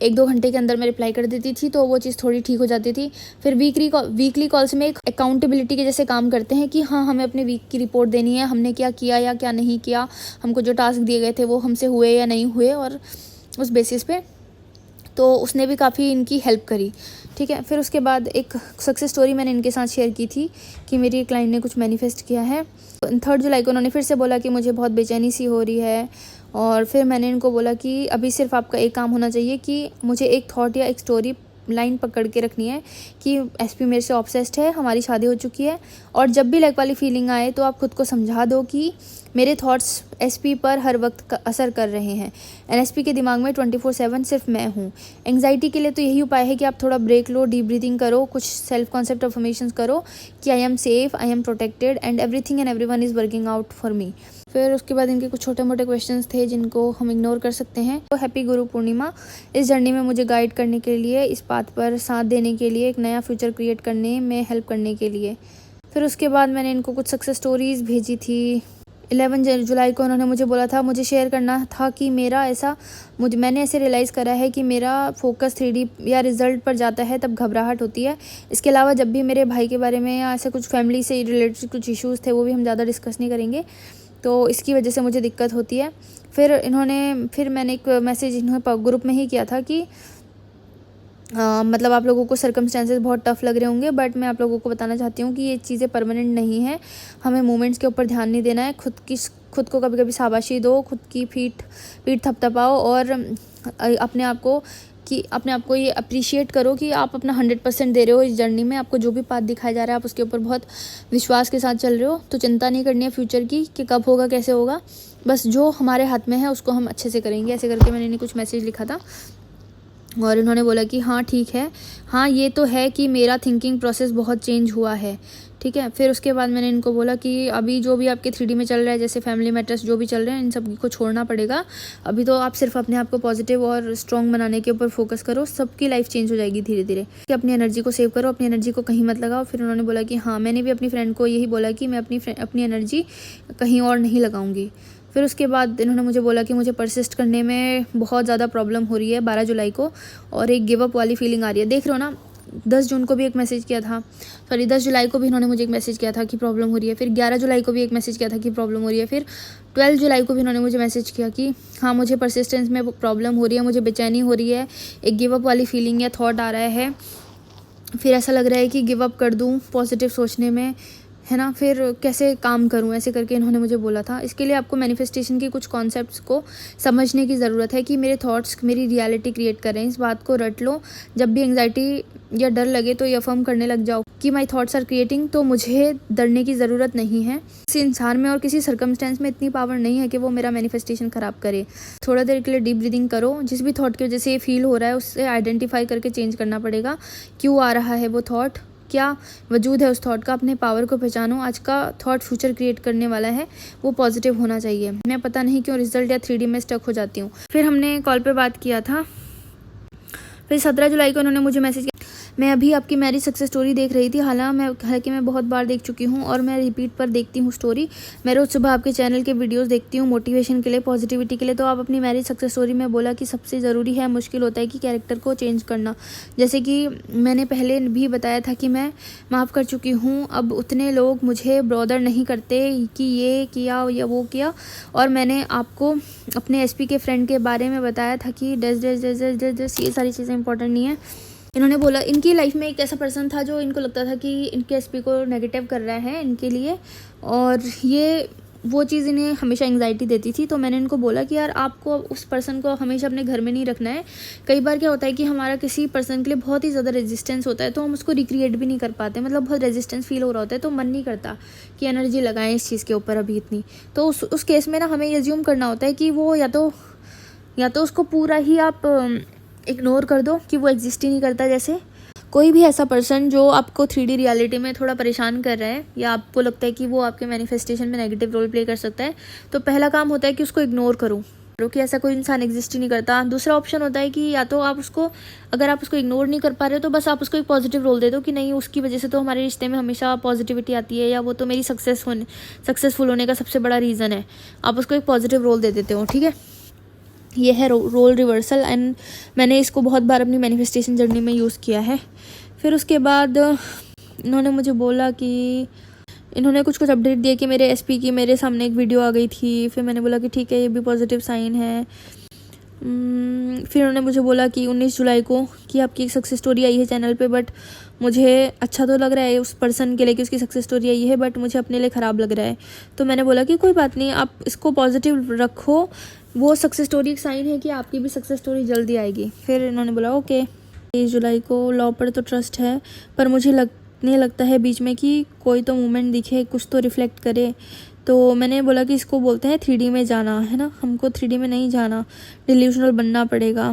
1-2 घंटे के अंदर मैं रिप्लाई कर देती थी तो वो चीज़ थोड़ी ठीक हो जाती थी। फिर वीकली कॉल्स में एक अकाउंटेबिलिटी के जैसे काम करते हैं कि हाँ हमें अपने वीक की रिपोर्ट देनी है, हमने क्या किया या क्या नहीं किया, हमको जो टास्क दिए गए थे वो हमसे हुए या नहीं हुए, और उस बेसिस पे तो उसने भी काफ़ी इनकी हेल्प करी, ठीक है। फिर उसके बाद एक सक्सेस स्टोरी मैंने इनके साथ शेयर की थी कि मेरी क्लाइंट ने कुछ मैनिफेस्ट किया है। 3 जुलाई को उन्होंने फिर से बोला कि मुझे बहुत बेचैनी सी हो रही है, और फिर मैंने इनको बोला कि अभी सिर्फ आपका एक काम होना चाहिए कि मुझे एक थॉट या एक स्टोरी लाइन पकड़ के रखनी है कि एसपी मेरे से ऑब्सेस्ड है, हमारी शादी हो चुकी है, और जब भी लाइक वाली फीलिंग आए तो आप खुद को समझा दो कि मेरे थॉट्स एसपी पर हर वक्त असर कर रहे हैं एंड एसपी के दिमाग में 24/7 सिर्फ मैं हूँ। एंग्जाइटी के लिए तो यही उपाय है कि आप थोड़ा ब्रेक लो, डीप ब्रीथिंग करो, कुछ सेल्फ कॉन्सेप्ट अफर्मेशंस करो कि I am safe, I am protected and everything and everyone is working out for me. फिर उसके बाद इनके कुछ छोटे मोटे क्वेश्चंस थे जिनको हम इग्नोर कर सकते हैं। तो हैप्पी गुरु पूर्णिमा, इस जर्नी में मुझे गाइड करने के लिए, इस बात पर साथ देने के लिए, एक नया फ्यूचर क्रिएट करने में हेल्प करने के लिए। फिर उसके बाद मैंने इनको कुछ सक्सेस स्टोरीज़ भेजी थी। 11 जुलाई को उन्होंने मुझे बोला था, मुझे शेयर करना था कि मैंने ऐसे रियलाइज़ करा है कि मेरा फोकस 3D या रिज़ल्ट पर जाता है तब घबराहट होती है। इसके अलावा जब भी मेरे भाई के बारे में या ऐसे कुछ फैमिली से रिलेटेड कुछ इश्यूज़ थे वो भी हम ज़्यादा डिस्कस नहीं करेंगे, तो इसकी वजह से मुझे दिक्कत होती है। फिर मैंने एक मैसेज इन्होंने ग्रुप में ही किया था कि मतलब आप लोगों को सर्कमस्टेंसेस बहुत टफ़ लग रहे होंगे, बट मैं आप लोगों को बताना चाहती हूँ कि ये चीज़ें परमानेंट नहीं है। हमें मोमेंट्स के ऊपर ध्यान नहीं देना है। खुद को कभी कभी शाबाशी दो, खुद की पीठ थपथपाओ और अपने आप को ये अप्रिशिएट करो कि आप अपना 100% दे रहे हो इस जर्नी में। आपको जो भी पाथ दिखाया जा रहा है आप उसके ऊपर बहुत विश्वास के साथ चल रहे हो, तो चिंता नहीं करनी है फ्यूचर की कि कब होगा, कैसे होगा। बस जो हमारे हाथ में है उसको हम अच्छे से करेंगे। ऐसे करके मैंने कुछ मैसेज लिखा था। और इन्होंने बोला कि हाँ ठीक है, हाँ ये तो है कि मेरा थिंकिंग प्रोसेस बहुत चेंज हुआ है, ठीक है। फिर उसके बाद मैंने इनको बोला कि अभी जो भी आपके 3D में चल रहा है, जैसे फैमिली मैटर्स जो भी चल रहे हैं, इन सब को छोड़ना पड़ेगा। अभी तो आप सिर्फ अपने आप को पॉजिटिव और स्ट्रॉन्ग बनाने के ऊपर फोकस करो, सबकी लाइफ चेंज हो जाएगी धीरे धीरे। कि अपनी एनर्जी को सेव करो, अपनी एनर्जी को कहीं मत लगाओ। फिर उन्होंने बोला कि हाँ, मैंने भी अपनी फ्रेंड को यही बोला कि मैं अपनी एनर्जी कहीं और नहीं लगाऊंगी। फिर उसके बाद इन्होंने मुझे बोला कि मुझे परसिस्ट करने में बहुत ज़्यादा प्रॉब्लम हो रही है 12 जुलाई को, और एक गिव अप वाली फीलिंग आ रही है। देख रहे हो ना, 10 जून को भी एक मैसेज किया था, 10 जुलाई को भी इन्होंने मुझे एक मैसेज किया था कि प्रॉब्लम हो रही है। फिर 11 जुलाई को भी एक मैसेज किया था कि प्रॉब्लम हो रही है। फिर 12 जुलाई को भी इन्होंने मुझे मैसेज किया कि हाँ, मुझे परसिस्टेंस में प्रॉब्लम हो रही है, मुझे बेचैनी हो रही है, एक गिव अप वाली फीलिंग या थॉट आ रहा है। फिर ऐसा लग रहा है कि गिव अप कर दूँ पॉजिटिव सोचने में, है ना। फिर कैसे काम करूं, ऐसे करके इन्होंने मुझे बोला था। इसके लिए आपको मैनिफेस्टेशन की कुछ कॉन्सेप्ट्स को समझने की ज़रूरत है कि मेरे थॉट्स मेरी रियलिटी क्रिएट कर रहे हैं। इस बात को रट लो। जब भी एंग्जाइटी या डर लगे तो ये अफर्म करने लग जाओ कि माई थॉट्स आर क्रिएटिंग, तो मुझे डरने की ज़रूरत नहीं है। किसी इंसान में और किसी सर्कमस्टेंस में इतनी पावर नहीं है कि वो मेरा मैनिफेस्टेशन ख़राब करे। थोड़ा देर के लिए डीप ब्रीदिंग करो। जिस भी थॉट की वजह से ये फील हो रहा है, उससे आइडेंटिफाई करके चेंज करना पड़ेगा। क्यों आ रहा है वो थॉट, क्या वजूद है उस थॉट का, अपने पावर को पहचानो। आज का थॉट फ्यूचर क्रिएट करने वाला है, वो पॉजिटिव होना चाहिए। मैं पता नहीं क्यों रिजल्ट या 3D में स्टक हो जाती हूँ। फिर हमने कॉल पे बात किया था। फिर 17 जुलाई को उन्होंने मुझे मैसेज किया, मैं अभी आपकी मैरिज सक्सेस स्टोरी देख रही थी। हालांकि मैं बहुत बार देख चुकी हूँ और मैं रिपीट पर देखती हूँ स्टोरी। मैं रोज़ सुबह आपके चैनल के वीडियोस देखती हूँ मोटिवेशन के लिए, पॉजिटिविटी के लिए। तो आप अपनी मैरिज सक्सेस स्टोरी में बोला कि सबसे ज़रूरी है, मुश्किल होता है कि कैरेक्टर को चेंज करना। जैसे कि मैंने पहले भी बताया था कि मैं माफ़ कर चुकी हूँ। अब उतने लोग मुझे ब्रॉदर नहीं करते कि ये किया या वो किया। और मैंने आपको अपने SP के फ्रेंड के बारे में बताया था कि डस ये सारी चीज़ें इंपॉर्टेंट नहीं है। इन्होंने बोला इनकी लाइफ में एक ऐसा पर्सन था जो इनको लगता था कि इनके SP को नेगेटिव कर रहा है इनके लिए, और ये वो चीज़ इन्हें हमेशा एंग्जाइटी देती थी। तो मैंने इनको बोला कि यार, आपको उस पर्सन को हमेशा अपने घर में नहीं रखना है। कई बार क्या होता है कि हमारा किसी पर्सन के लिए बहुत ही ज़्यादा रेजिस्टेंस होता है, तो हम उसको रिक्रिएट भी नहीं कर पाते। मतलब बहुत रेजिस्टेंस फील हो रहा होता है, तो मन नहीं करता कि एनर्जी लगाएं इस चीज़ के ऊपर अभी इतनी। तो उस केस में ना हमें एज्यूम करना होता है कि वो या तो उसको पूरा ही आप इग्नोर कर दो कि वो एग्जिस्ट ही नहीं करता। जैसे कोई भी ऐसा पर्सन जो आपको 3D रियलिटी में थोड़ा परेशान कर रहा है, या आपको लगता है कि वो आपके मैनिफेस्टेशन में नेगेटिव रोल प्ले कर सकता है, तो पहला काम होता है कि उसको इग्नोर करो कि ऐसा कोई इंसान एग्जिस्ट ही नहीं करता। दूसरा ऑप्शन होता है कि या तो आप उसको, अगर आप उसको इग्नोर नहीं कर पा रहे हो, तो बस आप उसको एक पॉजिटिव रोल दे दो कि नहीं, उसकी वजह से तो हमारे रिश्ते में हमेशा पॉजिटिविटी आती है, या वो तो मेरी सक्सेसफुल होने का सबसे बड़ा रीज़न है। आप उसको एक पॉजिटिव रोल दे देते हो, ठीक है। ये है रोल रिवर्सल, एंड मैंने इसको बहुत बार अपनी मैनिफेस्टेशन जर्नी में यूज़ किया है। फिर उसके बाद इन्होंने मुझे बोला कि इन्होंने कुछ अपडेट दिए कि मेरे SP की मेरे सामने एक वीडियो आ गई थी। फिर मैंने बोला कि ठीक है, ये भी पॉजिटिव साइन है। फिर उन्होंने मुझे बोला कि 19 जुलाई को कि आपकी एक सक्सेस स्टोरी आई है चैनल पे, बट मुझे अच्छा तो लग रहा है उस पर्सन के लिए कि उसकी सक्सेस स्टोरी आई है, बट मुझे अपने लिए ख़राब लग रहा है। तो मैंने बोला कि कोई बात नहीं, आप इसको पॉजिटिव रखो, वो सक्सेस स्टोरी एक साइन है कि आपकी भी सक्सेस स्टोरी जल्दी आएगी। फिर इन्होंने बोला ओके। 23 जुलाई को लॉ पर तो ट्रस्ट है, पर मुझे लगने लगता है बीच में कि कोई तो मूवमेंट दिखे, कुछ तो रिफ्लेक्ट करे। तो मैंने बोला कि इसको बोलते हैं 3D में जाना, है ना। हमको 3D में नहीं जाना, डिल्यूशनल बनना पड़ेगा।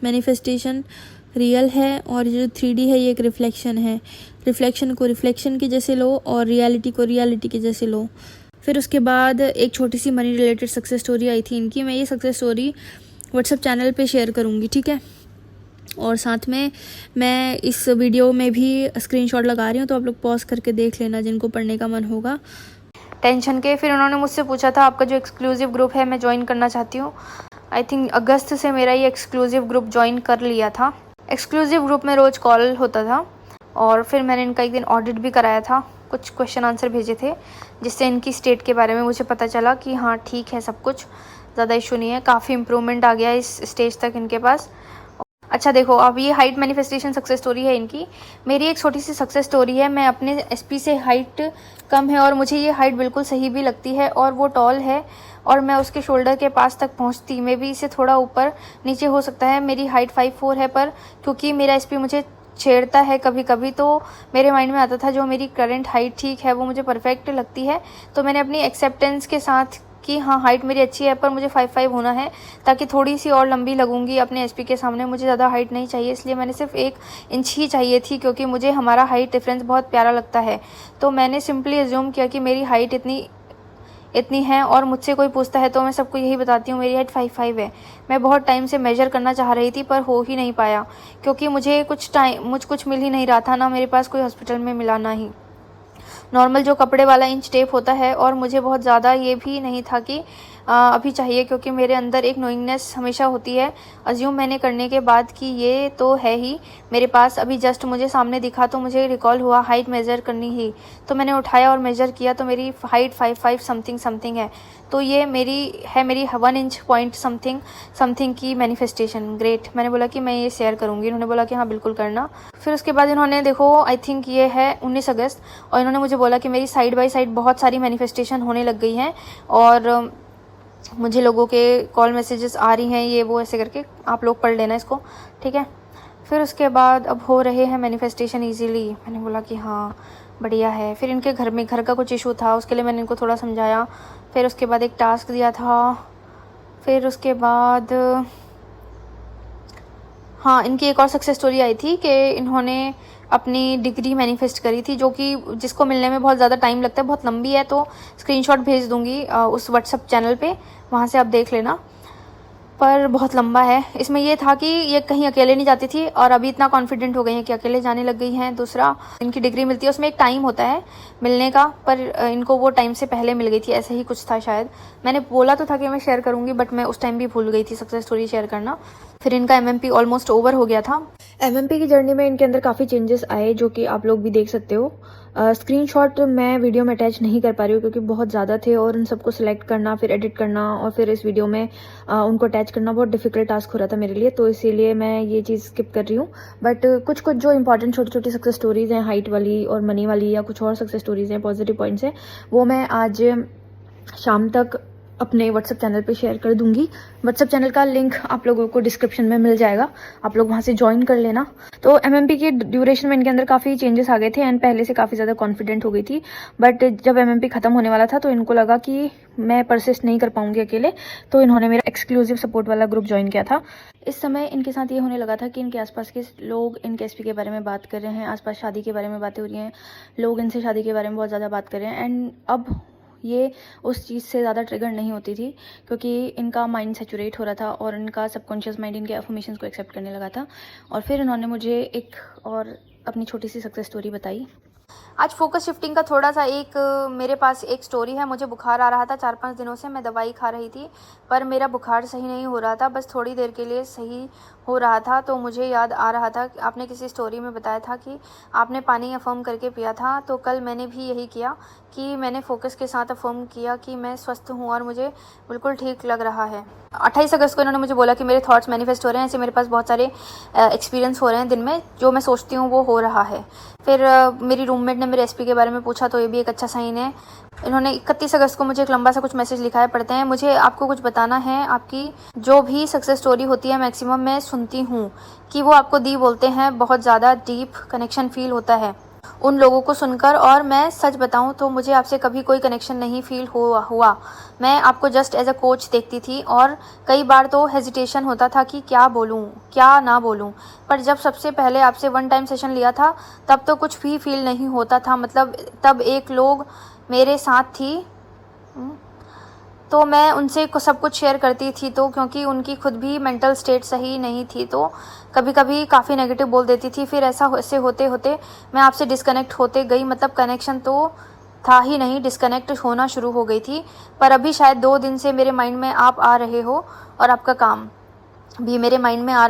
मैनिफेस्टेशन रियल है और जो 3D है ये एक रिफ्लेक्शन है। रिफ्लेक्शन को रिफ्लेक्शन के जैसे लो और रियलिटी को रियलिटी के जैसे लो। फिर उसके बाद एक छोटी सी मनी रिलेटेड सक्सेस स्टोरी आई थी इनकी। मैं ये सक्सेस स्टोरी व्हाट्सएप चैनल पे शेयर करूँगी, ठीक है। और साथ में मैं इस वीडियो में भी स्क्रीनशॉट लगा रही हूँ, तो आप लोग पॉज करके देख लेना जिनको पढ़ने का मन होगा टेंशन के। फिर उन्होंने मुझसे पूछा था आपका जो एक्सक्लूसिव ग्रुप है मैं ज्वाइन करना चाहती हूँ। आई थिंक अगस्त से मेरा ये एक्सक्लूसिव ग्रुप ज्वाइन कर लिया था। एक्सक्लूसिव ग्रुप में रोज़ कॉल होता था, और फिर मैंने इनका एक दिन ऑडिट भी कराया था। कुछ क्वेश्चन आंसर भेजे थे, जिससे इनकी स्टेट के बारे में मुझे पता चला कि हाँ ठीक है, सब कुछ ज़्यादा इशू नहीं है, काफ़ी इम्प्रूवमेंट आ गया इस स्टेज तक इनके पास। अच्छा देखो, अब ये हाइट मैनिफेस्टेशन सक्सेस स्टोरी है इनकी। मेरी एक छोटी सी सक्सेस स्टोरी है। मैं अपने SP से हाइट कम है और मुझे ये हाइट बिल्कुल सही भी लगती है, और वो टॉल है और मैं उसके शोल्डर के पास तक पहुंचती। मे भी इससे थोड़ा ऊपर नीचे हो सकता है। मेरी हाइट 5'4" है, पर क्योंकि मेरा SP मुझे छेड़ता है कभी कभी, तो मेरे माइंड में आता था जो मेरी करंट हाइट ठीक है, वो मुझे परफेक्ट लगती है। तो मैंने अपनी एक्सेप्टेंस के साथ कि हाँ हाइट मेरी अच्छी है पर मुझे 5'5" होना है, ताकि थोड़ी सी और लंबी लगूंगी अपने एसपी के सामने। मुझे ज़्यादा हाइट नहीं चाहिए, इसलिए मैंने सिर्फ 1 इंच ही चाहिए थी, क्योंकि मुझे हमारा हाइट डिफरेंस बहुत प्यारा लगता है। तो मैंने सिंपली एज्यूम किया कि मेरी हाइट इतनी है, और मुझसे कोई पूछता है तो मैं सबको यही बताती हूँ मेरी हाइट 5'5" है। मैं बहुत टाइम से मेजर करना चाह रही थी पर हो ही नहीं पाया, क्योंकि मुझे कुछ मिल ही नहीं रहा था, ना मेरे पास कोई हॉस्पिटल में मिला, ना ही नॉर्मल जो कपड़े वाला इंच टेप होता है। और मुझे बहुत ज़्यादा ये भी नहीं था कि अभी चाहिए, क्योंकि मेरे अंदर एक नोइंगनेस हमेशा होती है अज्यूम मैंने करने के बाद कि ये तो है ही मेरे पास। अभी जस्ट मुझे सामने दिखा तो मुझे रिकॉल हुआ हाइट मेज़र करनी ही, तो मैंने उठाया और मेज़र किया तो मेरी हाइट 5'5" समथिंग है। तो ये मेरी 1 इंच पॉइंट समथिंग की मैनिफेस्टेशन। ग्रेट। मैंने बोला कि मैं ये शेयर करूँगी। इन्होंने बोला कि हाँ बिल्कुल करना। फिर उसके बाद इन्होंने देखो आई थिंक ये है 19 अगस्त, और इन्होंने मुझे बोला कि मेरी साइड बाय साइड बहुत सारी मैनिफेस्टेशन होने लग गई हैं, और मुझे लोगों के कॉल मैसेजेस आ रही हैं, ये वो ऐसे करके। आप लोग पढ़ लेना इसको, ठीक है। फिर उसके बाद अब हो रहे हैं मैनिफेस्टेशन ईजीली। मैंने बोला कि हाँ बढ़िया है। फिर इनके घर का कुछ इशू था, उसके लिए मैंने इनको थोड़ा समझाया। फिर उसके बाद एक टास्क दिया था। फिर उसके बाद हाँ, इनकी एक और सक्सेस स्टोरी आई थी कि इन्होंने अपनी डिग्री मैनिफेस्ट करी थी, जो कि जिसको मिलने में बहुत ज़्यादा टाइम लगता है, बहुत लंबी है, तो स्क्रीनशॉट भेज दूँगी उस व्हाट्सएप चैनल पे, वहाँ से आप देख लेना। पर बहुत लंबा है। इसमें ये था कि ये कहीं अकेले नहीं जाती थी, और अभी इतना कॉन्फिडेंट हो गई हैं कि अकेले जाने लग गई हैं। दूसरा, इनकी डिग्री मिलती है, उसमें एक टाइम होता है मिलने का, पर इनको वो टाइम से पहले मिल गई थी, ऐसे ही कुछ था शायद। मैंने बोला तो था कि मैं शेयर करूँगी, बट मैं उस टाइम भी भूल गई थी सक्सेस स्टोरी शेयर करना। फिर इनका एमएमपी ऑलमोस्ट ओवर हो गया था। एमएमपी की जर्नी में इनके अंदर काफ़ी चेंजेस आए, जो कि आप लोग भी देख सकते हो। स्क्रीनशॉट मैं वीडियो में अटैच नहीं कर पा रही हूँ, क्योंकि बहुत ज़्यादा थे, और उन सबको सिलेक्ट करना, फिर एडिट करना, और फिर इस वीडियो में उनको अटैच करना बहुत डिफिकल्ट टास्क हो रहा था मेरे लिए, तो इसीलिए मैं ये चीज़ स्किप कर रही हूँ। बट कुछ जो इंपॉर्टेंट छोटी छोटी सक्सेस स्टोरीज़ हैं, हाइट वाली और मनी वाली, या कुछ और सक्सेस स्टोरीज़ हैं, पॉजिटिव पॉइंट्स हैं, वो मैं आज शाम तक अपने व्हाट्सएप चैनल पे शेयर कर दूंगी। व्हाट्सएप चैनल का लिंक आप लोगों को डिस्क्रिप्शन में मिल जाएगा, आप लोग वहाँ से ज्वाइन कर लेना। तो एमएमपी के ड्यूरेशन में इनके अंदर काफ़ी चेंजेस आ गए थे, एंड पहले से काफ़ी ज़्यादा कॉन्फिडेंट हो गई थी। बट जब एमएमपी ख़त्म होने वाला था तो इनको लगा कि मैं परसिस्ट नहीं कर पाऊंगी अकेले, तो इन्होंने मेरा एक्सक्लूसिव सपोर्ट वाला ग्रुप ज्वाइन किया था। इस समय इनके साथ ये होने लगा था कि इनके आसपास के लोग इनके एसपी के बारे में बात कर रहे हैं, आसपास शादी के बारे में बातें हो रही हैं, लोग इनसे शादी के बारे में बहुत ज़्यादा बात कर रहे हैं। एंड अब ये उस चीज़ से ज़्यादा ट्रिगर नहीं होती थी, क्योंकि इनका माइंड सेचुरेट हो रहा था, और इनका सबकॉन्शियस माइंड इनके अफर्मेशंस को एक्सेप्ट करने लगा था। और फिर इन्होंने मुझे एक और अपनी छोटी सी सक्सेस स्टोरी बताई। आज फोकस शिफ्टिंग का थोड़ा सा मेरे पास एक स्टोरी है। मुझे बुखार आ रहा था 4-5 दिनों से, मैं दवाई खा रही थी, पर मेरा बुखार सही नहीं हो रहा था, बस थोड़ी देर के लिए सही हो रहा था। तो मुझे याद आ रहा था कि आपने किसी स्टोरी में बताया था कि आपने पानी अफर्म करके पिया था, तो कल मैंने भी यही किया कि मैंने फोकस के साथ अफर्म किया कि मैं स्वस्थ हूँ और मुझे बिल्कुल ठीक लग रहा है। 28 अगस्त को इन्होंने मुझे बोला कि मेरे थॉट्स मैनिफेस्ट हो रहे हैं, ऐसे मेरे पास बहुत सारे एक्सपीरियंस हो रहे हैं दिन में, जो मैं सोचती हूँ वो हो रहा है। फिर मेरी रूममेट ने मेरे एसपी के बारे में पूछा, तो ये भी एक अच्छा साइन है। इन्होंने 31 अगस्त को मुझे एक लंबा सा कुछ मैसेज लिखा है, पढ़ते हैं। मुझे आपको कुछ बताना है। आपकी जो भी सक्सेस स्टोरी होती है मैक्सिमम मैं सुनती हूँ कि वो आपको दी बोलते हैं, बहुत ज़्यादा डीप कनेक्शन फील होता है उन लोगों को सुनकर, और मैं सच बताऊं तो मुझे आपसे कभी कोई कनेक्शन नहीं फील हुआ। मैं आपको जस्ट एज अ कोच देखती थी, और कई बार तो हेजिटेशन होता था कि क्या बोलूं क्या ना बोलूं। पर जब सबसे पहले आपसे 1 टाइम सेशन लिया था, तब तो कुछ भी फील नहीं होता था, मतलब तब एक लोग मेरे साथ थी, तो मैं उनसे सब कुछ शेयर करती थी, तो क्योंकि उनकी खुद भी मेंटल स्टेट सही नहीं थी, तो कभी कभी काफ़ी नेगेटिव बोल देती थी। फिर ऐसे होते होते मैं आपसे डिस्कनेक्ट होते गई, मतलब कनेक्शन तो था ही नहीं, डिस्कनेक्ट होना शुरू हो गई थी। पर अभी शायद 2 दिन से मेरे माइंड में आप आ रहे हो, और आपका काम भी मेरे माइंड में आ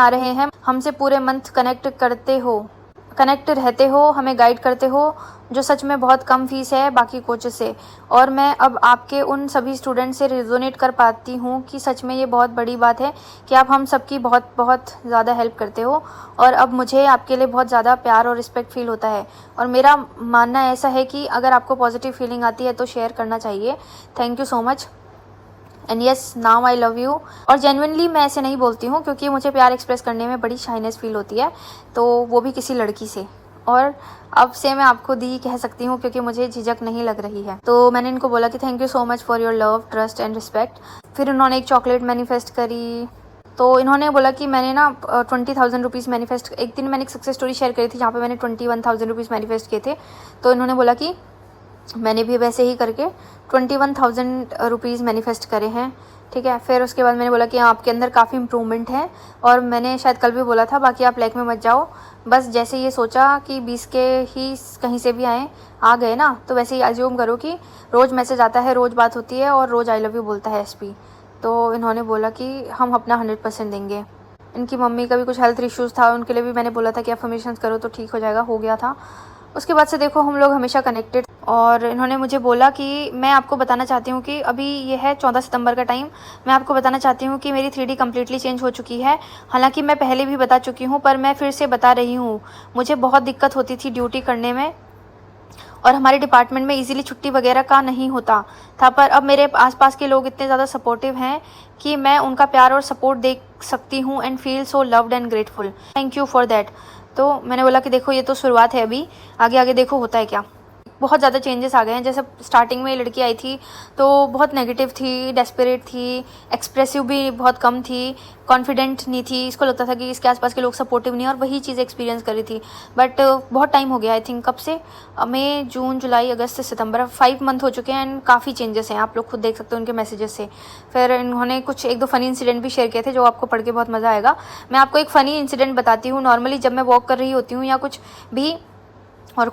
रहा है, हमसे पूरे मंथ कनेक्ट रहते हो, हमें गाइड करते हो, जो सच में बहुत कम फीस है बाकी कोचेस से। और मैं अब आपके उन सभी स्टूडेंट से रिजोनेट कर पाती हूँ कि सच में ये बहुत बड़ी बात है कि आप हम सबकी बहुत बहुत ज़्यादा हेल्प करते हो, और अब मुझे आपके लिए बहुत ज़्यादा प्यार और रिस्पेक्ट फील होता है। और मेरा मानना ऐसा है कि अगर आपको पॉजिटिव फीलिंग आती है तो शेयर करना चाहिए। Thank you so much, and yes now I love you. और जेन्युइनली मैं ऐसे नहीं बोलती हूँ, क्योंकि मुझे प्यार एक्सप्रेस करने में बड़ी शाइनेस फील होती है, तो वो भी किसी लड़की से। और अब से मैं आपको दी कह सकती हूँ क्योंकि मुझे झिझक नहीं लग रही है। तो मैंने इनको बोला कि thank you so much for your love, trust and respect. फिर उन्होंने एक चॉकलेट मैनिफेस्ट करी। तो इन्होंने बोला कि मैंने ना 20,000 रुपीज़ मैनिफेस्ट, एक दिन मैंने एक सक्सेस स्टोरी शेयर करी थी जहाँ पे मैंने 21,000 रुपीज़ मैनिफेस्ट किए थे। तो इन्होंने बोला कि मैंने भी वैसे ही करके 21,000 रुपीज़ मैनिफेस्ट करे हैं। ठीक है, फिर उसके बाद मैंने बोला कि आपके अंदर काफ़ी इम्प्रूवमेंट है, और मैंने शायद कल भी बोला था बाकी आप लाइक में मत जाओ, बस जैसे ये सोचा कि 20 के ही कहीं से भी आ गए ना, तो वैसे ही अज्यूम करो कि रोज़ मैसेज आता है, रोज़ बात होती है और रोज़ आई लव यू बोलता है एसपी। तो इन्होंने बोला कि हम अपना 100% देंगे। इनकी मम्मी का भी कुछ हेल्थ इश्यूज़ था, उनके लिए भी मैंने बोला था कि अफर्मेशंस करो तो ठीक हो जाएगा, हो गया था। उसके बाद से देखो हम लोग हमेशा कनेक्टेड। और इन्होंने मुझे बोला कि मैं आपको बताना चाहती हूँ कि अभी ये है 14 सितंबर का टाइम, मैं आपको बताना चाहती हूँ कि मेरी 3D कम्प्लीटली चेंज हो चुकी है। हालांकि मैं पहले भी बता चुकी हूँ पर मैं फिर से बता रही हूँ। मुझे बहुत दिक्कत होती थी ड्यूटी करने में, और हमारे डिपार्टमेंट में इजीली छुट्टी वगैरह का नहीं होता था, पर अब मेरे आसपास के लोग इतने ज़्यादा सपोर्टिव हैं कि मैं उनका प्यार और सपोर्ट देख सकती हूँ and feel so loved and grateful. Thank you for that. तो मैंने बोला कि देखो ये तो शुरुआत है, अभी आगे आगे देखो होता है क्या। बहुत ज़्यादा चेंजेस आ गए हैं। जैसे स्टार्टिंग में ये लड़की आई थी तो बहुत नेगेटिव थी, डेस्परेट थी, एक्सप्रेसिव भी बहुत कम थी, कॉन्फिडेंट नहीं थी, इसको लगता था कि इसके आसपास के लोग सपोर्टिव नहीं, और वही चीज़ एक्सपीरियंस करी थी। बट बहुत टाइम हो गया, आई थिंक कब से, मई, जून, जुलाई, अगस्त, सितंबर, 5 मंथ हो चुके हैं एंड काफ़ी चेंजेस हैं, आप लोग खुद देख सकते हो उनके मैसेजेस से। फिर इन्होंने कुछ 1-2 फ़नी इंसिडेंट भी शेयर किए थे जो आपको पढ़ के बहुत मज़ा आएगा। मैं आपको एक फ़नी इंसिडेंट बताती हूँ। नॉर्मली जब मैं वॉक कर रही होती हूँ या कुछ भी और